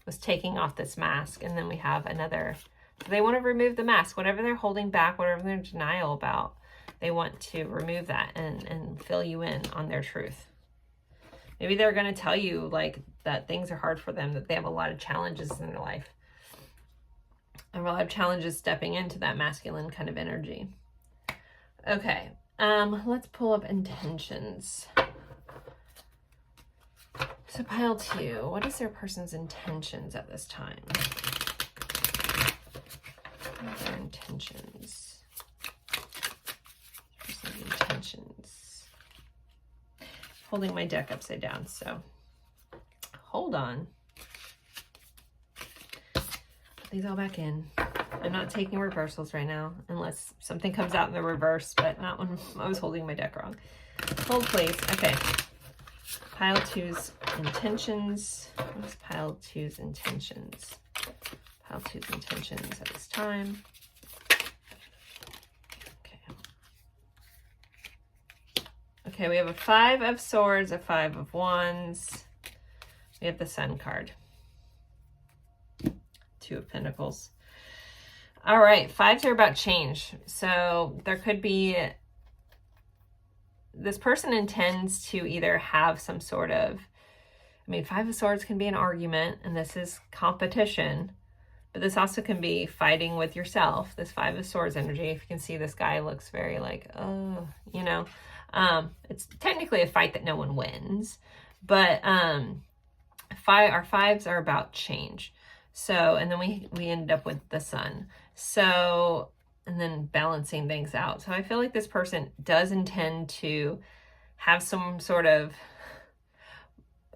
was taking off this mask. And then we have another, so they want to remove the mask, whatever they're holding back, whatever they're in denial about, they want to remove that and fill you in on their truth. Maybe they're going to tell you, like, that things are hard for them, that they have a lot of challenges in their life. A lot of challenges stepping into that masculine kind of energy. Okay, let's pull up intentions. So pile 2, what is their person's intentions at this time? What are their intentions? Person's intentions. Holding my deck upside down, so hold on. Put these all back in. I'm not taking reversals right now, unless something comes out in the reverse, but not when I was holding my deck wrong. Hold, please. Okay. Pile two's intentions. What is pile two's intentions? Pile two's intentions at this time. Okay, we have a 5 of Swords, a 5 of Wands. We have the Sun card. 2 of Pentacles. All right, 5s are about change. So there could be, this person intends to either have some sort of, I mean, 5 of Swords can be an argument, and this is competition, but this also can be fighting with yourself. This 5 of Swords energy, if you can see, this guy looks very like, oh, you know, it's technically a fight that no one wins, but our 5s are about change. So, and then we end up with the Sun. So, and then balancing things out. So I feel like this person does intend to have some sort of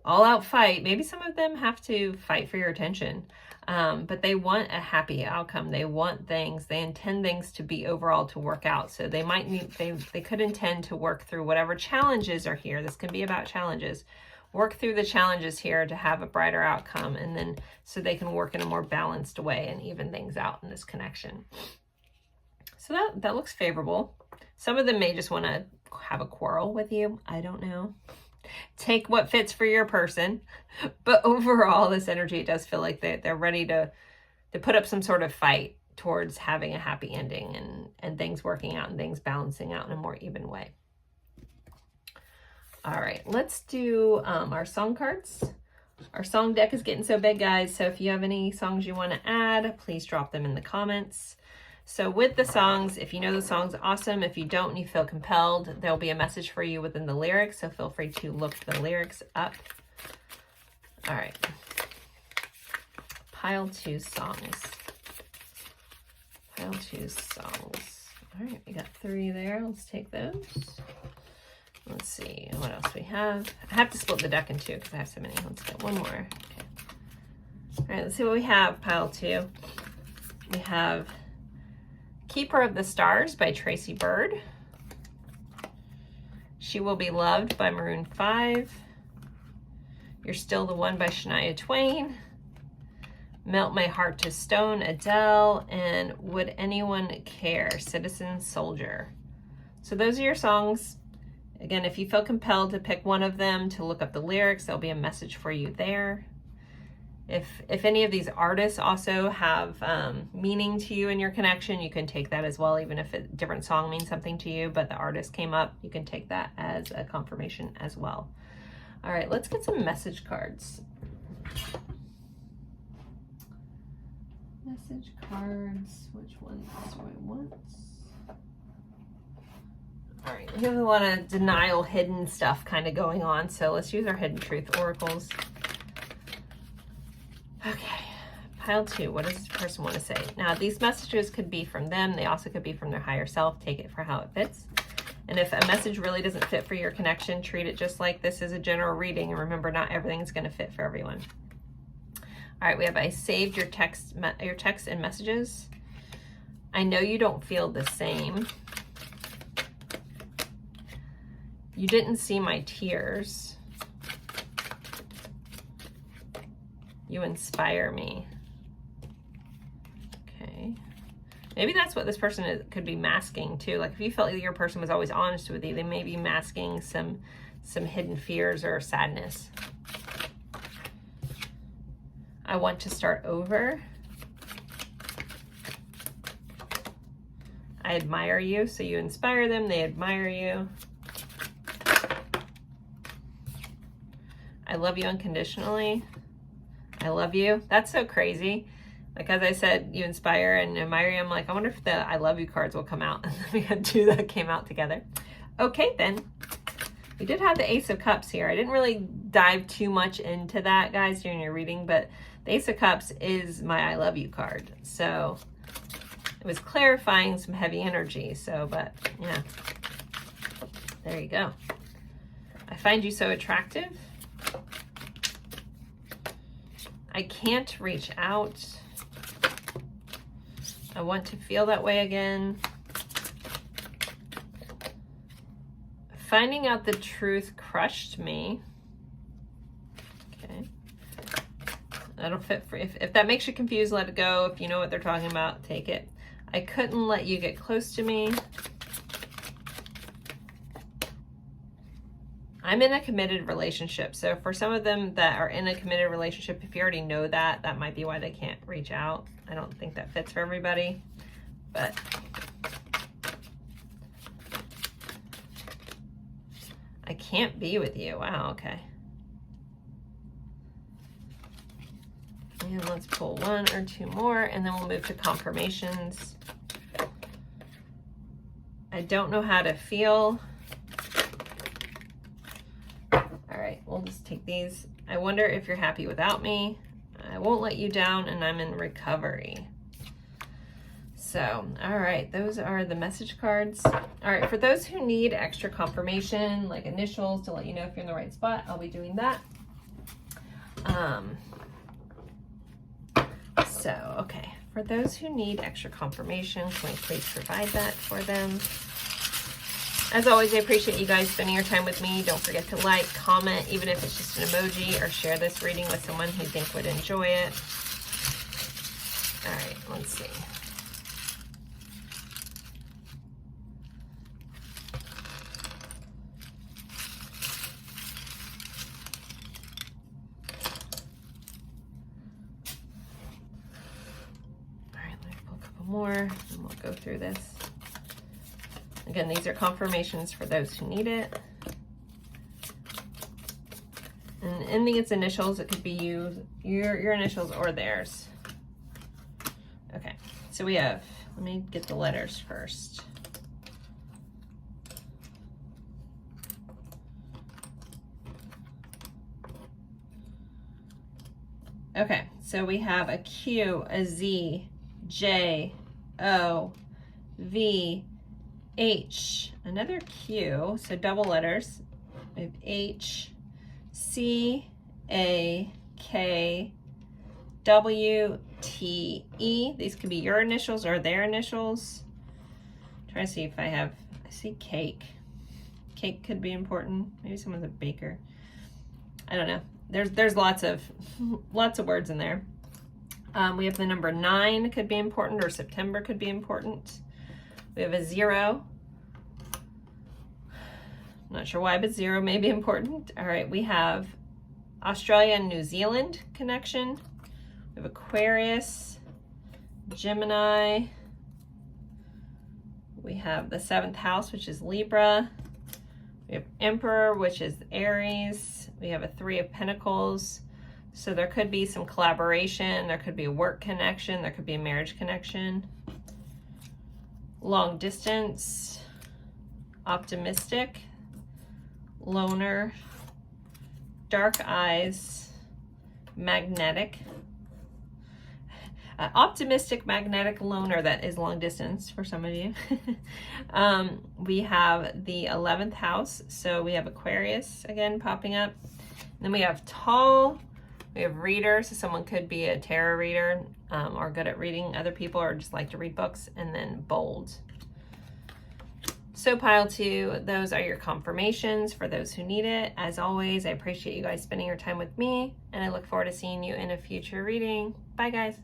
all-out fight. Maybe some of them have to fight for your attention, but they want a happy outcome. They want things, they intend things to be overall to work out. So they might need, they could intend to work through whatever challenges are here. This can be about challenges. Work through the challenges here to have a brighter outcome, and then so they can work in a more balanced way and even things out in this connection. So that looks favorable. Some of them may just want to have a quarrel with you. I don't know. Take what fits for your person. But overall, this energy, it does feel like they're ready to put up some sort of fight towards having a happy ending and things working out and things balancing out in a more even way. All right, let's do our song cards. Our song deck is getting so big, guys. So if you have any songs you want to add, please drop them in the comments. So with the songs, if you know the songs, awesome. If you don't and you feel compelled, there'll be a message for you within the lyrics. So feel free to look the lyrics up. All right. Pile 2 songs. Pile 2 songs. All right, we got 3 there. Let's take those. Let's see what else we have. I have to split the deck in 2 because I have so many. Let's get one more. Okay. All right, let's see what we have. Pile 2. We have Keeper of the Stars by Tracy Bird. She Will Be Loved by Maroon 5. You're Still the One by Shania Twain. Melt My Heart to Stone, Adele. And Would Anyone Care, Citizen Soldier. So those are your songs. Again, if you feel compelled to pick one of them to look up the lyrics, there'll be a message for you there. If any of these artists also have meaning to you in your connection, you can take that as well, even if a different song means something to you, but the artist came up, you can take that as a confirmation as well. All right, let's get some message cards. Message cards, which ones do I want? All right, we have a lot of denial, hidden stuff kind of going on, so let's use our Hidden Truth Oracles. Okay, pile 2, what does this person want to say? Now, these messages could be from them. They also could be from their higher self. Take it for how it fits. And if a message really doesn't fit for your connection, treat it just like this is a general reading. And remember, not everything's going to fit for everyone. All right, we have, I saved your text and messages. I know you don't feel the same. You didn't see my tears. You inspire me. Okay. Maybe that's what this person could be masking too. Like if you felt like your person was always honest with you, they may be masking some hidden fears or sadness. I want to start over. I admire you, so you inspire them, they admire you. I love you unconditionally. I love you. That's so crazy. Like, as I said, you inspire and admire you. I'm like, I wonder if the I love you cards will come out. And then we had 2 that came out together. Okay, then. We did have the Ace of Cups here. I didn't really dive too much into that, guys, during your reading, but the Ace of Cups is my I love you card. So it was clarifying some heavy energy. So, but yeah, there you go. I find you so attractive. I can't reach out. I want to feel that way again. Finding out the truth crushed me. That'll fit for, if that makes you confused, let it go. If you know what they're talking about, take it. I couldn't let you get close to me. I'm in a committed relationship. So for some of them that are in a committed relationship, if you already know that, that might be why they can't reach out. I don't think that fits for everybody, but I can't be with you. Wow, okay. And let's pull 1 or 2 more, and then we'll move to confirmations. I don't know how to feel. All right, we'll just take these. I wonder if you're happy without me. I won't let you down, and I'm in recovery. So, all right, those are the message cards. All right, for those who need extra confirmation, like initials to let you know if you're in the right spot, I'll be doing that. So, okay, for those who need extra confirmation, can we please provide that for them? As always, I appreciate you guys spending your time with me. Don't forget to like, comment, even if it's just an emoji, or share this reading with someone who you think would enjoy it. All right, let's see. All right, let me pull a couple more, and we'll go through this. Again, these are confirmations for those who need it. And ending its initials, it could be your initials or theirs. Okay, so we have, let me get the letters first. Okay, so we have a Q, a Z, J, O, V, H, another Q, so double letters. We have H, C, A, K, W, T, E. These could be your initials or their initials. I'm trying to see if I see cake. Cake could be important. Maybe someone's a baker. I don't know. There's lots of words in there. We have the number 9 could be important, or September could be important. We have a 0. Not sure why, but 0 may be important. All right, we have Australia and New Zealand connection. We have Aquarius, Gemini. We have the 7th house, which is Libra. We have Emperor, which is Aries. We have a 3 of Pentacles. So there could be some collaboration. There could be a work connection. There could be a marriage connection. Long distance, optimistic, loner, dark eyes, magnetic, optimistic, magnetic, loner. That is long distance for some of you. We have the 11th house, so we have Aquarius again popping up. And then we have tall, we have reader, so someone could be a tarot reader, or good at reading other people, or just like to read books. And then bold. So pile 2, those are your confirmations for those who need it. As always, I appreciate you guys spending your time with me, and I look forward to seeing you in a future reading. Bye, guys.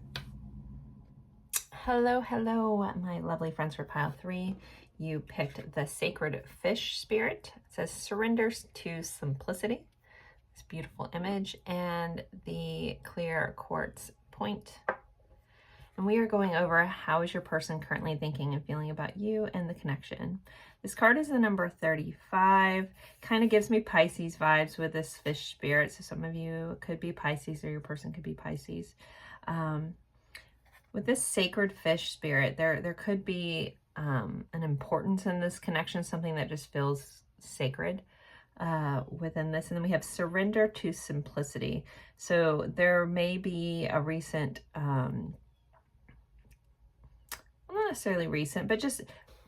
Hello, hello, my lovely friends for pile 3. You picked the Sacred Fish Spirit. It says surrender to simplicity. This beautiful image, and the clear quartz point. And we are going over how is your person currently thinking and feeling about you and the connection. This card is the number 35. Kind of gives me Pisces vibes with this fish spirit. So some of you could be Pisces, or your person could be Pisces. With this sacred fish spirit, there could be an importance in this connection, something that just feels sacred within this. And then we have surrender to simplicity. So there may be a recent not necessarily recent, but just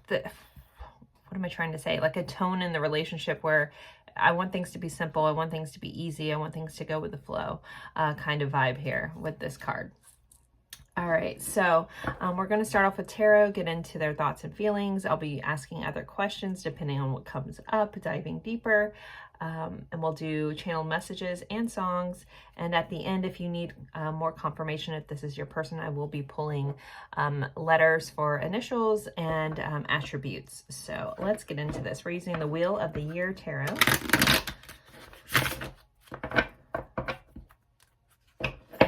what am I trying to say? Like a tone in the relationship where I want things to be simple. I want things to be easy. I want things to go with the flow kind of vibe here with this card. All right, so we're going to start off with tarot, get into their thoughts and feelings. I'll be asking other questions depending on what comes up, diving deeper, and we'll do channeled messages and songs. And at the end, if you need more confirmation if this is your person, I will be pulling letters for initials and attributes. So let's get into this. We're using the Wheel of the Year Tarot.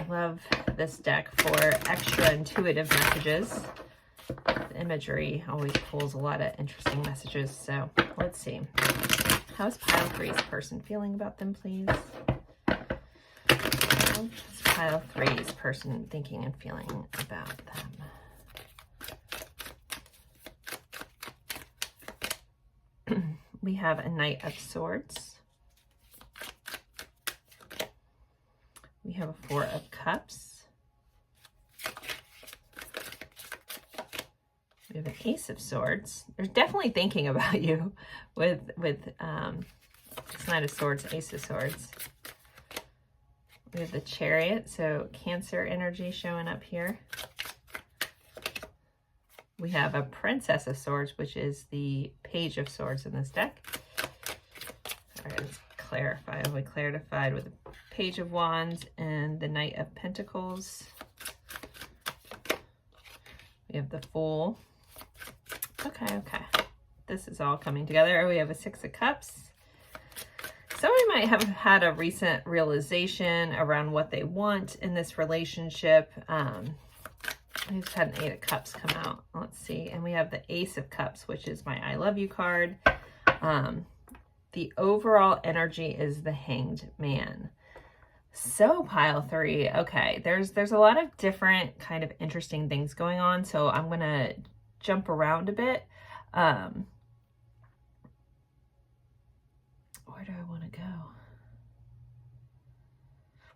Love this deck for extra intuitive messages. The imagery always pulls a lot of interesting messages. So let's see. How's pile 3's person feeling about them, please? How's pile 3's person thinking and feeling about them? We have a Knight of Swords. We have a Four of Cups. We have an Ace of Swords. They're definitely thinking about you with this Knight of Swords, Ace of Swords. We have the Chariot, so Cancer energy showing up here. We have a Princess of Swords, which is the Page of Swords in this deck. All right, let's clarify. We clarified with the Page of Wands and the Knight of Pentacles. We have the Fool. Okay. This is all coming together. We have a Six of Cups. Somebody might have had a recent realization around what they want in this relationship. We just had an Eight of Cups come out. Let's see. And we have the Ace of Cups, which is my I love you card. The overall energy is the Hanged Man. So pile 3, okay, there's a lot of different kind of interesting things going on, so I'm going to jump around a bit. Where do I want to go?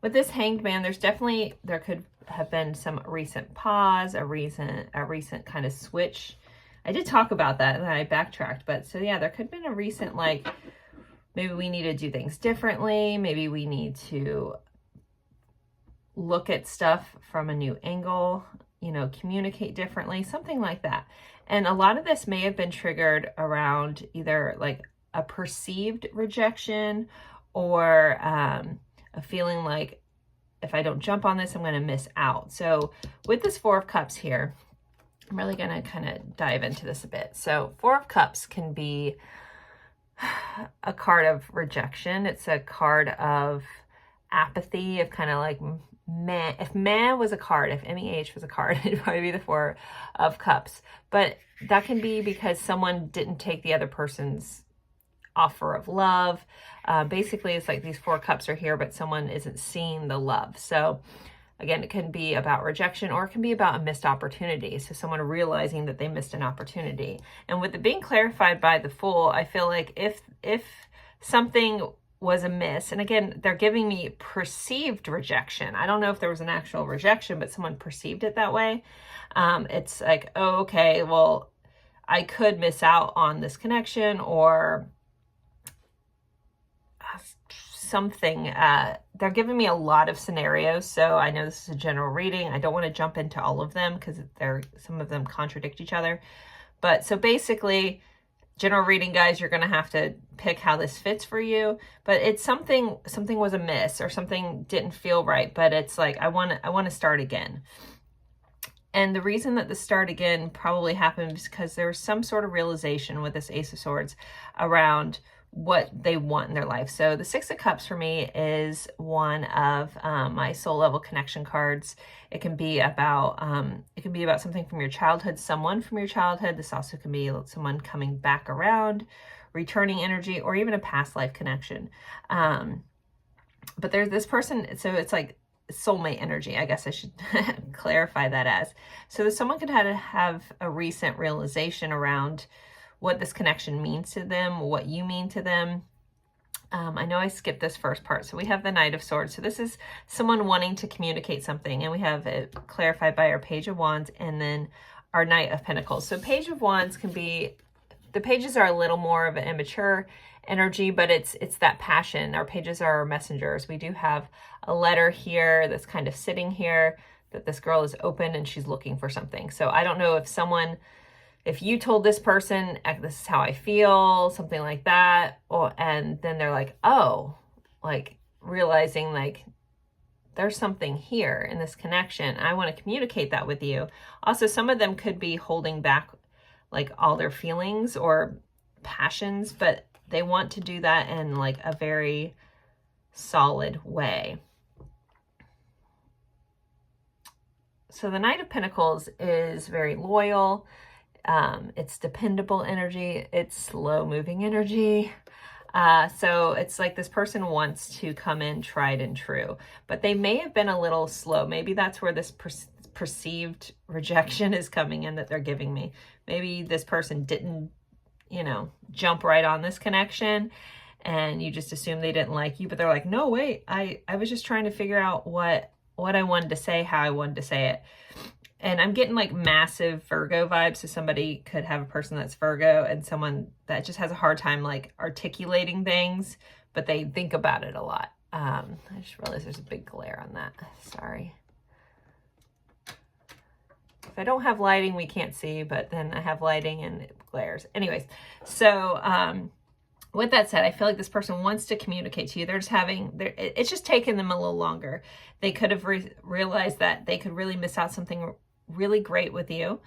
With this Hanged Man, there could have been some recent pause, a recent kind of switch. I did talk about that and then I backtracked, but so yeah, there could have been a recent, like, maybe we need to do things differently. Maybe we need to look at stuff from a new angle, you know, communicate differently, something like that. And a lot of this may have been triggered around either like a perceived rejection or a feeling like if I don't jump on this, I'm going to miss out. So with this Four of Cups here, I'm really going to kind of dive into this a bit. So Four of Cups can be a card of rejection. It's a card of apathy, of kind of like meh. If meh was a card, if MEH was a card, it'd probably be the Four of Cups. But that can be because someone didn't take the other person's offer of love. Basically, it's like these Four Cups are here, but someone isn't seeing the love. So again, it can be about rejection or it can be about a missed opportunity. So someone realizing that they missed an opportunity. And with it being clarified by the Fool, I feel like if something was a miss, and again, they're giving me perceived rejection. I don't know if there was an actual rejection, but someone perceived it that way. It's like, oh, okay, well, I could miss out on this connection or something. They're giving me a lot of scenarios, so I know this is a general reading. I don't want to jump into all of them because some of them contradict each other. But so basically, general reading, guys, you're going to have to pick how this fits for you. But it's something was amiss or something didn't feel right. But it's like I want to start again. And the reason that the start again probably happened is because there was some sort of realization with this Ace of Swords around what they want in their life. So the Six of Cups for me is one of my soul level connection cards. It can be about something from your childhood, someone from your childhood. This also can be someone coming back around, returning energy, or even a past life connection. But there's this person, so it's like soulmate energy, I guess I should clarify that as. So someone could have a recent realization around what this connection means to them, what you mean to them. I know I skipped this first part. So we have the Knight of Swords. So this is someone wanting to communicate something, and we have it clarified by our Page of Wands and then our Knight of Pentacles. So Page of Wands can be, the pages are a little more of an immature energy, but it's that passion. Our pages are our messengers. We do have a letter here that's kind of sitting here. that this girl is open and she's looking for something. So I don't know if you told this person, this is how I feel, something like that, and then they're like, oh, like realizing like there's something here in this connection. I want to communicate that with you. Also, some of them could be holding back like all their feelings or passions, but they want to do that in like a very solid way. So the Knight of Pentacles is very loyal. It's dependable energy. It's slow moving energy. So it's like this person wants to come in tried and true, but they may have been a little slow. Maybe that's where this perceived rejection is coming in that they're giving me. Maybe this person didn't, you know, jump right on this connection and you just assume they didn't like you, but they're like, no, wait, I was just trying to figure out what I wanted to say, how I wanted to say it. And I'm getting like massive Virgo vibes. So somebody could have a person that's Virgo and someone that just has a hard time like articulating things, but they think about it a lot. I just realized there's a big glare on that. Sorry. If I don't have lighting, we can't see, but then I have lighting and it glares. Anyways, so with that said, I feel like this person wants to communicate to you. They're just it's just taken them a little longer. They could have realized that they could really miss out something really great with you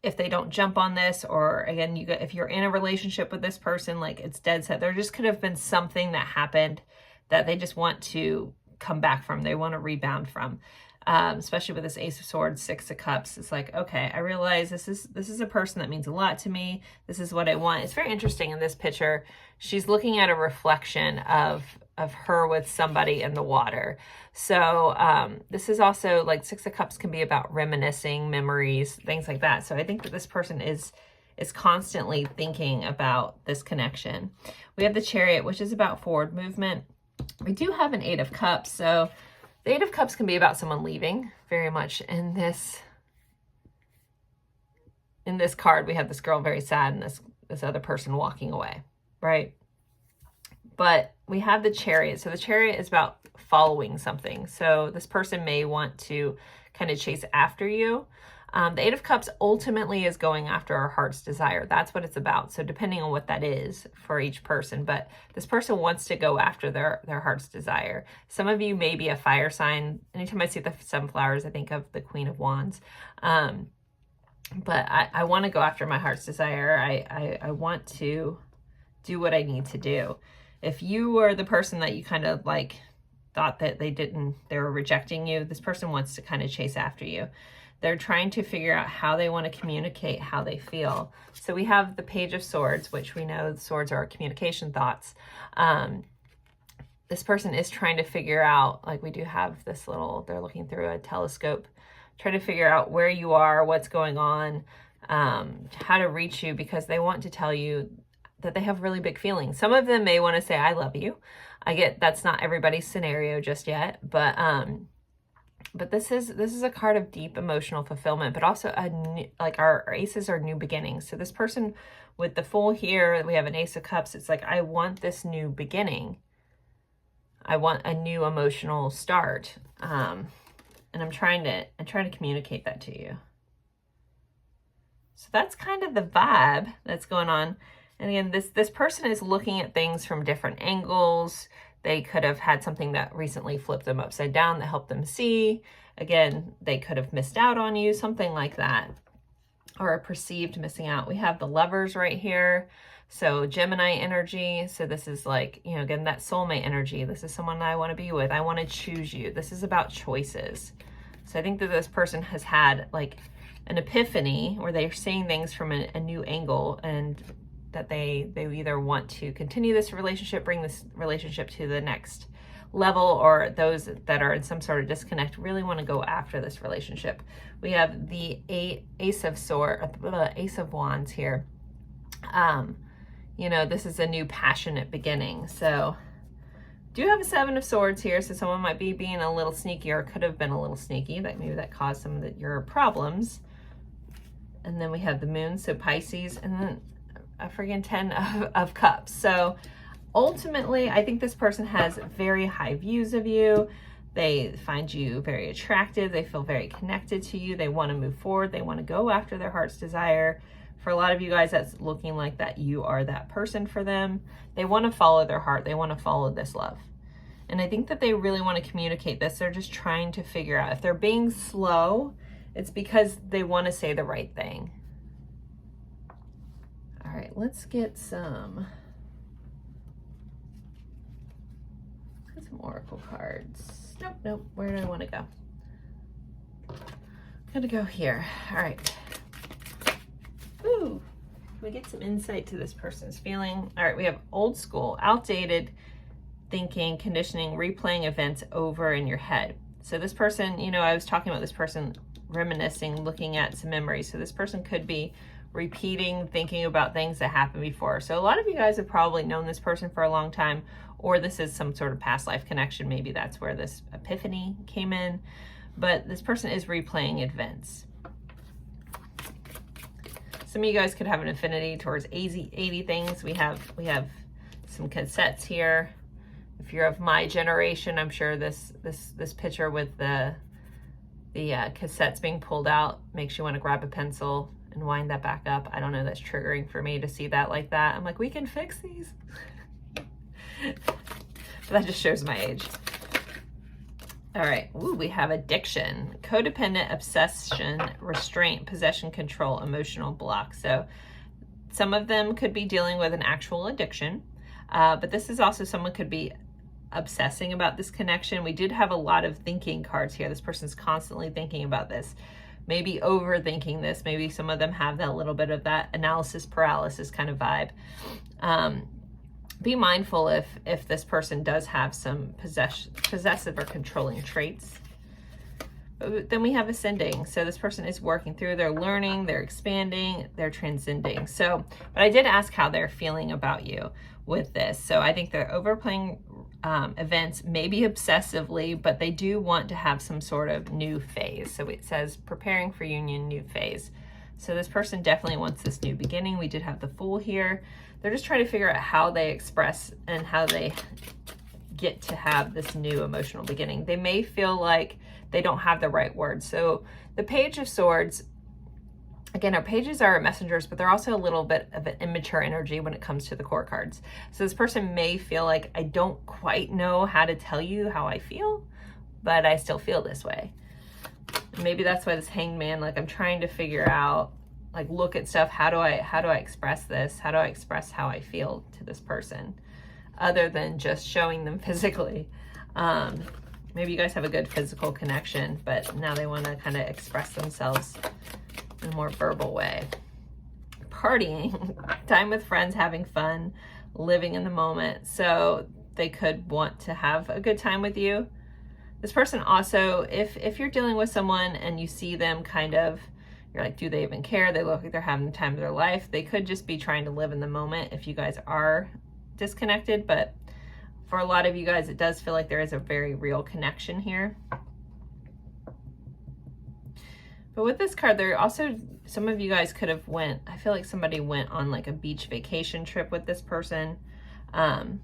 if they don't jump on this, or again, if you're in a relationship with this person, like it's dead set. There just could have been something that happened that they just want to come back from. They want to rebound from. Especially with this Ace of Swords, Six of Cups. It's like, okay, I realize this is a person that means a lot to me. This is what I want. It's very interesting in this picture. She's looking at a reflection of her with somebody in the water. So this is also like Six of Cups can be about reminiscing, memories, things like that. So I think that this person is constantly thinking about this connection. We have the Chariot, which is about forward movement. We do have an Eight of Cups. So the Eight of Cups can be about someone leaving, very much. In this card, we have this girl very sad and this other person walking away, right? But we have the Chariot. So the Chariot is about following something. So this person may want to kind of chase after you. The Eight of Cups ultimately is going after our heart's desire. That's what it's about. So depending on what that is for each person, but this person wants to go after their heart's desire. Some of you may be a fire sign. Anytime I see the sunflowers, I think of the Queen of Wands. But I want to go after my heart's desire. I want to do what I need to do. If you were the person that you kind of like thought that they were rejecting you, this person wants to kind of chase after you. They're trying to figure out how they want to communicate how they feel. So we have the Page of Swords, which we know the swords are communication thoughts. This person is trying to figure out, like we do have this they're looking through a telescope, trying to figure out where you are, what's going on, how to reach you, because they want to tell you that they have really big feelings. Some of them may want to say, I love you. I get that's not everybody's scenario just yet, but this is a card of deep emotional fulfillment, but also like our aces are new beginnings. So this person with the Fool here, we have an Ace of Cups. It's like, I want this new beginning. I want a new emotional start. And I'm trying to communicate that to you. So that's kind of the vibe that's going on. And again, this person is looking at things from different angles. They could have had something that recently flipped them upside down that helped them see. Again, they could have missed out on you, something like that, or a perceived missing out. We have the Lovers right here. So Gemini energy. So this is like, you know, again, that soulmate energy. This is someone that I want to be with. I want to choose you. This is about choices. So I think that this person has had like an epiphany where they're seeing things from a new angle, and that they either want to continue this relationship, bring this relationship to the next level, or those that are in some sort of disconnect really want to go after this relationship. We have the Ace of Wands here. You know, this is a new passionate beginning. So do have a Seven of Swords here. So someone might be being a little sneaky, or could have been a little sneaky, that maybe that caused some of your problems. And then we have the Moon, so Pisces, and then a friggin' 10 of Cups. So ultimately, I think this person has very high views of you. They find you very attractive. They feel very connected to you. They want to move forward. They want to go after their heart's desire. For a lot of you guys, that's looking like that you are that person for them. They want to follow their heart. They want to follow this love. And I think that they really want to communicate this. They're just trying to figure out if they're being slow, it's because they want to say the right thing. All right, let's get some oracle cards. Nope. Where do I want to go? I'm gonna go here. All right. Ooh, we get some insight to this person's feeling. All right, we have old school, outdated thinking, conditioning, replaying events over in your head. So this person, you know, I was talking about this person reminiscing, looking at some memories. So this person could be repeating, thinking about things that happened before. So a lot of you guys have probably known this person for a long time, or this is some sort of past life connection. Maybe that's where this epiphany came in, but this person is replaying events. Some of you guys could have an affinity towards 80 things. We have some cassettes here. If you're of my generation, I'm sure this picture with the cassettes being pulled out makes you want to grab a pencil and wind that back up. I don't know, that's triggering for me to see that like that. I'm like, we can fix these. But that just shows my age. All right, ooh, we have addiction, codependent, obsession, restraint, possession, control, emotional block. So some of them could be dealing with an actual addiction, but this is also someone could be obsessing about this connection. We did have a lot of thinking cards here. This person's constantly thinking about this, maybe overthinking this. Maybe some of them have that little bit of that analysis paralysis kind of vibe. Be mindful if this person does have some possessive or controlling traits. But then we have ascending. So this person is working through, they're learning, they're expanding, they're transcending. So, but I did ask how they're feeling about you with this. So I think they're overplaying events, maybe obsessively, but they do want to have some sort of new phase. So it says preparing for union, new phase. So this person definitely wants this new beginning. We did have the Fool here. They're just trying to figure out how they express and how they get to have this new emotional beginning. They may feel like they don't have the right words. So the Page of Swords, again, our pages are messengers, but they're also a little bit of an immature energy when it comes to the core cards. So this person may feel like, I don't quite know how to tell you how I feel, but I still feel this way. Maybe that's why this Hanged Man, like I'm trying to figure out, like look at stuff, how do I express this? How do I express how I feel to this person other than just showing them physically? Maybe you guys have a good physical connection, but now they want to kind of express themselves in a more verbal way. Partying, time with friends, having fun, living in the moment. So they could want to have a good time with you. This person also, if you're dealing with someone and you see them kind of, you're like, do they even care? They look like they're having the time of their life. They could just be trying to live in the moment if you guys are disconnected. But for a lot of you guys, it does feel like there is a very real connection here. But with this card, there also, some of you guys could have went, I feel like somebody went on like a beach vacation trip with this person. And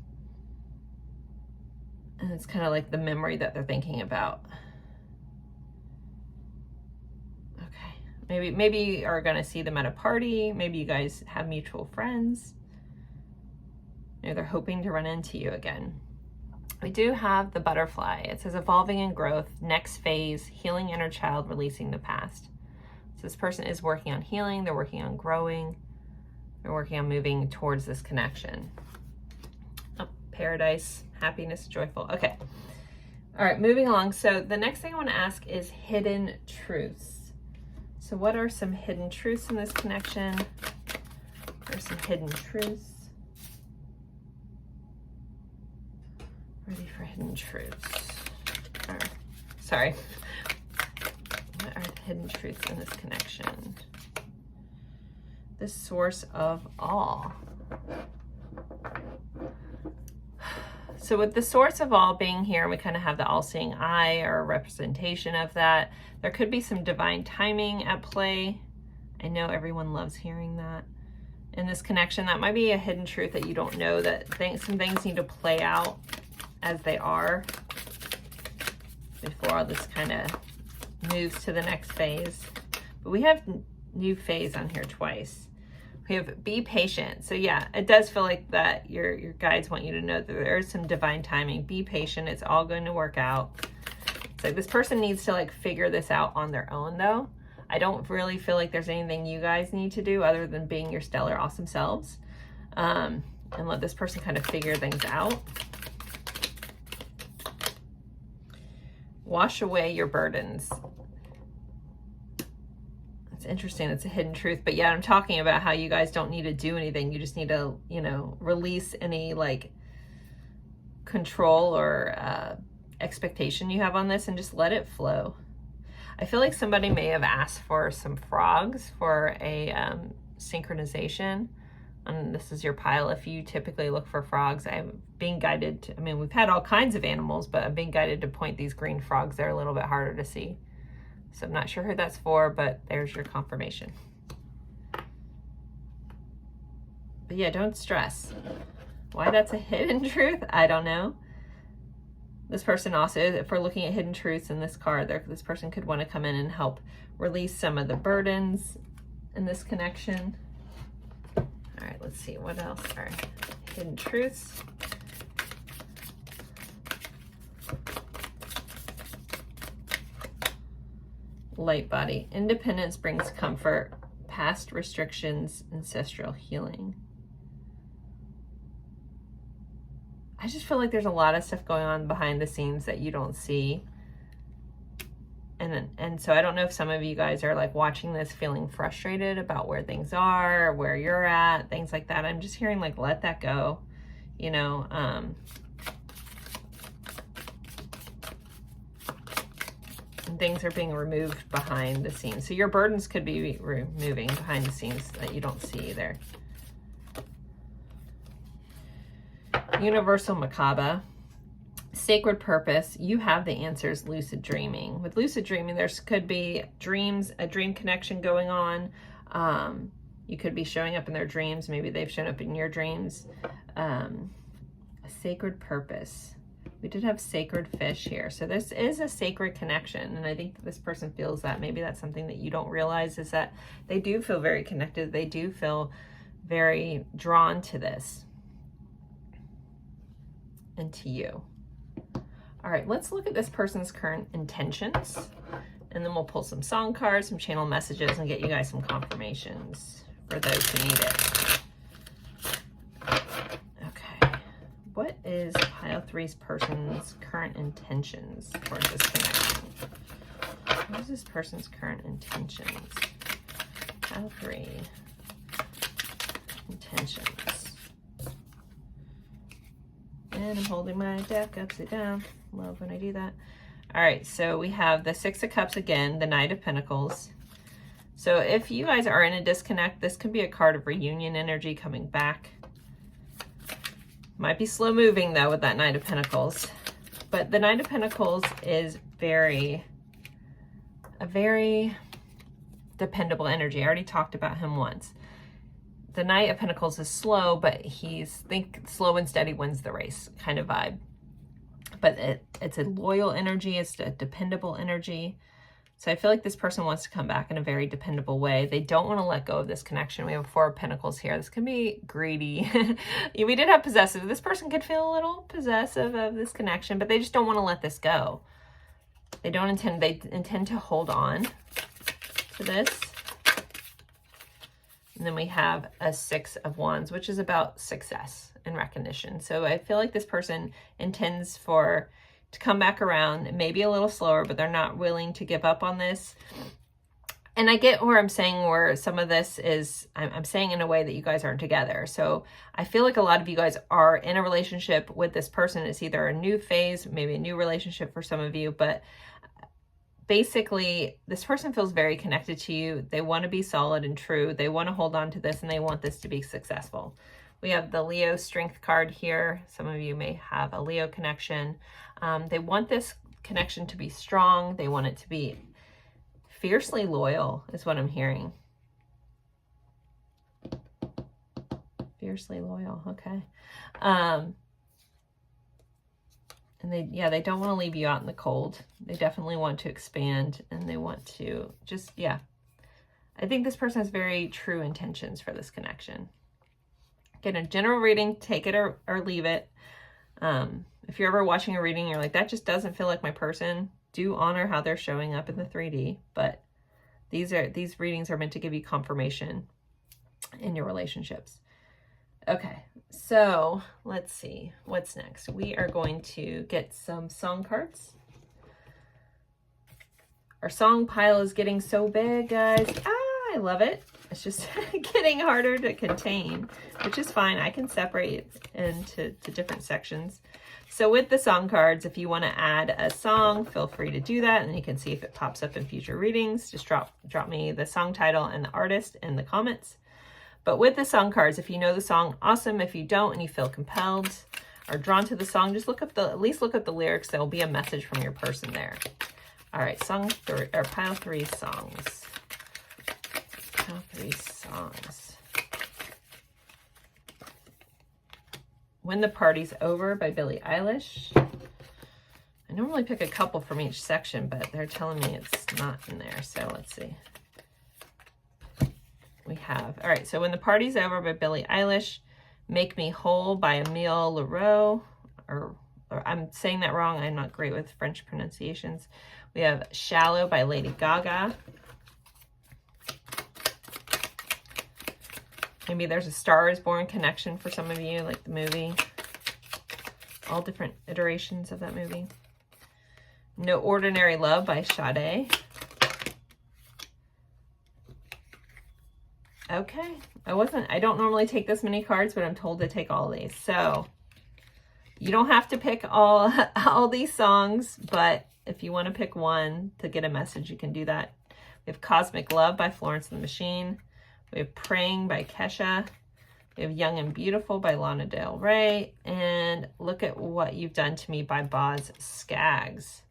it's kind of like the memory that they're thinking about. Okay, maybe you are going to see them at a party. Maybe you guys have mutual friends. Maybe they're hoping to run into you again. We do have the butterfly. It says evolving and growth, next phase, healing inner child, releasing the past. So this person is working on healing. They're working on growing. They're working on moving towards this connection. Oh, paradise, happiness, joyful. Okay. All right, moving along. So the next thing I want to ask is hidden truths. So what are some hidden truths in this connection? What are some hidden truths? Ready for hidden truths. Sorry. What are the hidden truths in this connection? The source of all. So with the source of all being here, we kind of have the all-seeing eye or a representation of that. There could be some divine timing at play. I know everyone loves hearing that. In this connection, that might be a hidden truth that you don't know, that some things need to play out as they are. before all this kind of moves to the next phase. But we have new phase on here twice. We have be patient. So yeah, it does feel like that your guides want you to know that there is some divine timing. Be patient. It's all going to work out. It's like this person needs to like figure this out on their own though. I don't really feel like there's anything you guys need to do other than being your stellar awesome selves. And let this person kind of figure things out. Wash away your burdens. It's interesting. It's a hidden truth. But yeah, I'm talking about how you guys don't need to do anything. You just need to, you know, release any like control or expectation you have on this and just let it flow. I feel like somebody may have asked for some frogs for a synchronization. And this is your pile. If you typically look for frogs, I'm being guided to, I mean, we've had all kinds of animals, but I'm being guided to point these green frogs. They're a little bit harder to see. So I'm not sure who that's for, but there's your confirmation. But yeah, don't stress. Why that's a hidden truth, I don't know. This person also, if we're looking at hidden truths in this card, this person could want to come in and help release some of the burdens in this connection. All right, let's see, what else are hidden truths? Light body. Independence brings comfort, past restrictions, ancestral healing. I just feel like there's a lot of stuff going on behind the scenes that you don't see. And so I don't know if some of you guys are like watching this feeling frustrated about where things are, where you're at, things like that. I'm just hearing like, let that go, you know, and things are being removed behind the scenes. So your burdens could be removing behind the scenes that you don't see either. Universal Macabre. Sacred purpose. You have the answers. Lucid dreaming. With lucid dreaming, there could be dreams, a dream connection going on. You could be showing up in their dreams. Maybe they've shown up in your dreams. A sacred purpose. We did have sacred fish here. So this is a sacred connection. And I think this person feels that. Maybe that's something that you don't realize, is that they do feel very connected. They do feel very drawn to this and to you. All right, let's look at this person's current intentions. And then we'll pull some song cards, some channel messages, and get you guys some confirmations for those who need it. What is pile 3's person's current intentions for this connection? What is this person's current intentions? Pile 3. Intentions. And I'm holding my deck upside down. Love when I do that. All right, so we have the Six of Cups again, the Knight of Pentacles. So if you guys are in a disconnect, this could be a card of reunion energy coming back. Might be slow moving though with that Knight of Pentacles. But the Knight of Pentacles is a very dependable energy. I already talked about him once. The Knight of Pentacles is slow, but think slow and steady wins the race kind of vibe. But it's a loyal energy. It's a dependable energy. So I feel like this person wants to come back in a very dependable way. They don't want to let go of this connection. We have 4 of Pentacles here. This can be greedy. We did have possessive. This person could feel a little possessive of this connection, but they just don't want to let this go. They intend to hold on to this. And then we have a 6 of Wands, which is about success and recognition. So I feel like this person intends to come back around, maybe a little slower, but they're not willing to give up on this. And I get where I'm saying where some of this is, I'm saying in a way that you guys aren't together. So I feel like a lot of you guys are in a relationship with this person. It's either a new phase, maybe a new relationship for some of you, but basically this person feels very connected to you. They want to be solid and true. They want to hold on to this and they want this to be successful. We have the Leo strength card here. Some of you may have a Leo connection. They want this connection to be strong. They want it to be fiercely loyal is what I'm hearing. Fiercely loyal, okay. And And they don't want to leave you out in the cold. They definitely want to expand, and they want to just, yeah. I think this person has very true intentions for this connection. Get a general reading, take it or leave it. If you're ever watching a reading, you're like, that just doesn't feel like my person, do honor how they're showing up in the 3D. But these readings are meant to give you confirmation in your relationships. Okay, so let's see what's next. We are going to get some song cards. Our song pile is getting so big, guys. I love it. It's just getting harder to contain, which is fine. I can separate into different sections. So with the song cards, if you want to add a song, feel free to do that, and you can see if it pops up in future readings. Just drop me the song title and the artist in the comments. But with the song cards, if you know the song, awesome. If you don't and you feel compelled or drawn to the song, just at least look up the lyrics. There will be a message from your person there. All right, pile 3 songs. Pile 3 songs. When the Party's Over by Billie Eilish. I normally pick a couple from each section, but they're telling me it's not in there. So let's see. We have, all right, so When the Party's Over by Billie Eilish, Make Me Whole by Emile Leroux, or I'm saying that wrong, I'm not great with French pronunciations. We have Shallow by Lady Gaga. Maybe there's a Star is Born connection for some of you, like the movie. All different iterations of that movie. No Ordinary Love by Sade. Okay, I don't normally take this many cards, but I'm told to take all these. So you don't have to pick all these songs, but if you want to pick one to get a message, you can do that. We have Cosmic Love by Florence and the Machine. We have Praying by Kesha. We have Young and Beautiful by Lana Del Rey. And Look at What You've Done to Me by Boz Scaggs.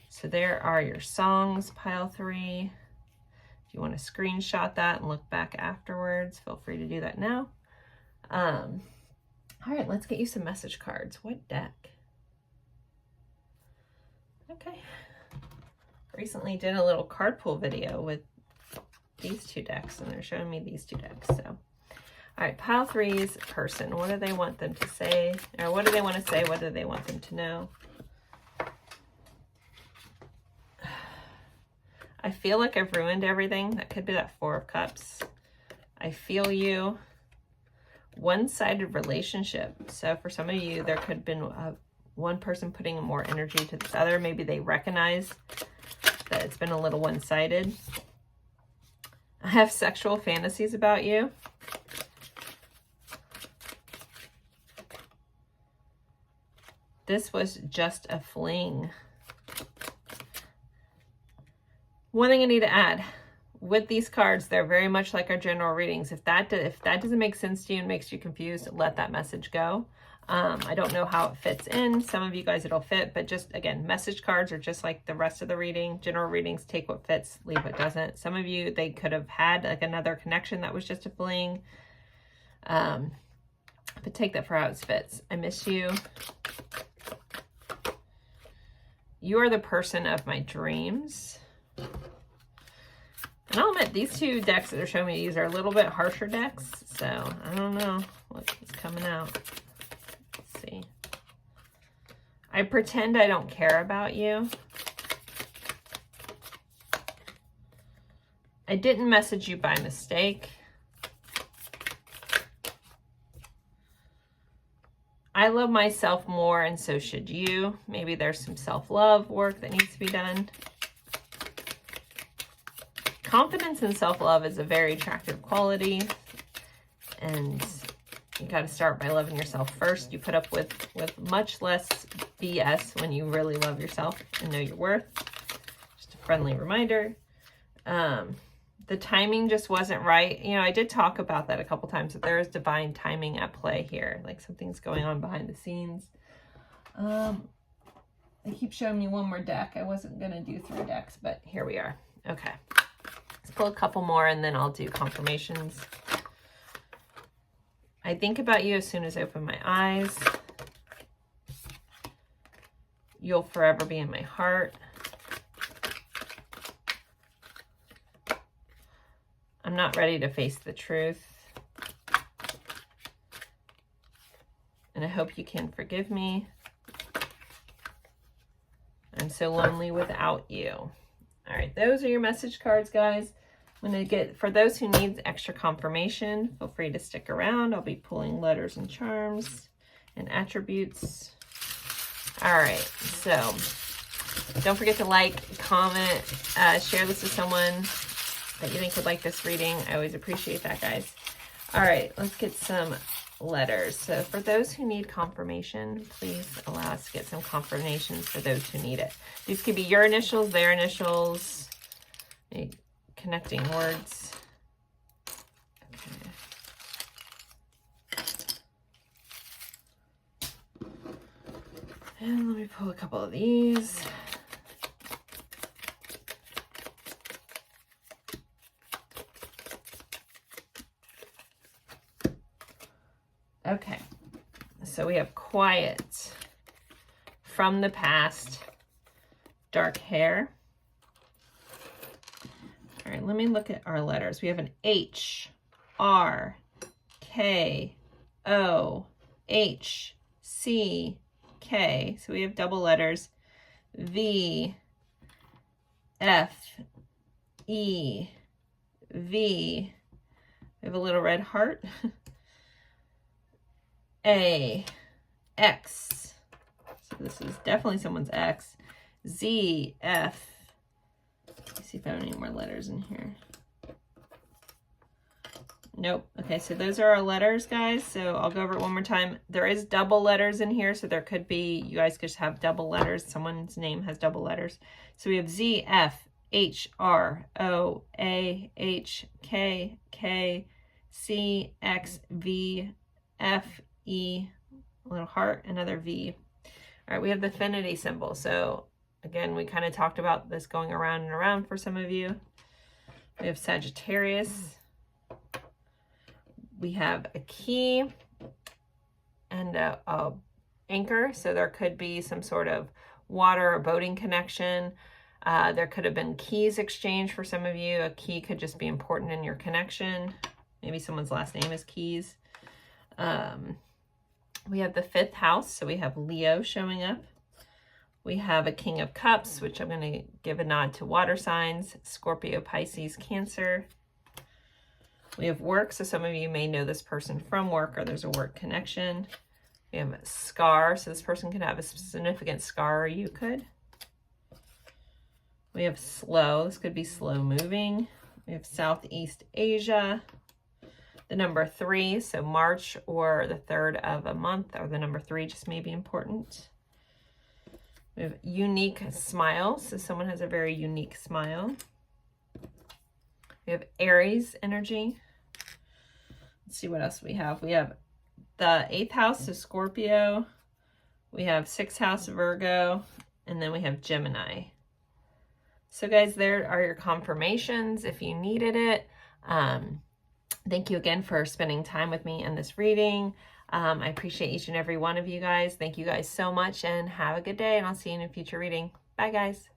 So there are your songs, pile 3. If you want to screenshot that and look back afterwards, feel free to do that now. All right, let's get you some message cards. What deck? Okay. Recently did a little card pull video with these 2 decks, and they're showing me these 2 decks. So, all right, pile 3's person. What do they want them to say? Or what do they want to say? What do they want them to know? I feel like I've ruined everything. That could be that 4 of Cups. I feel you. One-sided relationship. So for some of you, there could have been one person putting more energy to this other. Maybe they recognize that it's been a little one-sided. I have sexual fantasies about you. This was just a fling. One thing I need to add, with these cards, they're very much like our general readings. If that doesn't make sense to you and makes you confused, let that message go. I don't know how it fits in. Some of you guys it'll fit, but just again, message cards are just like the rest of the reading. General readings, take what fits, leave what doesn't. Some of you, they could have had like another connection that was just a fling. But take that for how it fits. I miss you. You are the person of my dreams. And I'll admit, these 2 decks that are showing me, these are a little bit harsher decks. So, I don't know what's coming out. Let's see. I pretend I don't care about you. I didn't message you by mistake. I love myself more, and so should you. Maybe there's some self-love work that needs to be done. Confidence and self-love is a very attractive quality, and you got to start by loving yourself first. You put up with much less BS when you really love yourself and know your worth. Just a friendly reminder. The timing just wasn't right. You know, I did talk about that a couple times, that there is divine timing at play here. Like something's going on behind the scenes. They keep showing me one more deck. I wasn't going to do 3 decks, but here we are. Okay. Let's pull a couple more and then I'll do confirmations. I think about you as soon as I open my eyes. You'll forever be in my heart. I'm not ready to face the truth. And I hope you can forgive me. I'm so lonely without you. All right, those are your message cards, guys. I'm going to get, for those who need extra confirmation, feel free to stick around. I'll be pulling letters and charms and attributes. All right, so don't forget to like, comment, share this with someone that you think would like this reading. I always appreciate that, guys. All right, let's get some letters. So for those who need confirmation, please allow us to get some confirmations for those who need it. These could be your initials, their initials, connecting words. Okay. And let me pull a couple of these. Okay, so we have quiet, from the past, dark hair. All right, let me look at our letters. We have an H, R, K, O, H, C, K. So we have double letters. V, F, E, V. We have a little red heart. A, X, so this is definitely someone's X, Z, F, let me see if I have any more letters in here. Nope. Okay, so those are our letters, guys, so I'll go over it one more time. There is double letters in here, so there could be, you guys could just have double letters, someone's name has double letters. So we have Z, F, H, R, O, A, H, K, K, C, X, V, F, E, a little heart, another V. All right, we have the affinity symbol. So again, we kind of talked about this going around and around for some of you. We have Sagittarius. We have a key and a anchor. So there could be some sort of water or boating connection. There could have been keys exchanged for some of you. A key could just be important in your connection. Maybe someone's last name is Keys. We have the 5th house, so we have Leo showing up. We have a King of Cups, which I'm going to give a nod to water signs, Scorpio, Pisces, Cancer. We have work, so some of you may know this person from work or there's a work connection. We have a scar, so this person could have a significant scar, or you could. We have slow, this could be slow moving. We have Southeast Asia. The number 3, so March or the 3rd of a month, or the number 3 just may be important. We have unique smile, so someone has a very unique smile. We have Aries energy. Let's see what else we have. We have the 8th house, so Scorpio. We have 6th house, Virgo, and then we have Gemini. So guys, there are your confirmations if you needed it. Thank you again for spending time with me in this reading. I appreciate each and every one of you guys. Thank you guys so much and have a good day, and I'll see you in a future reading. Bye guys.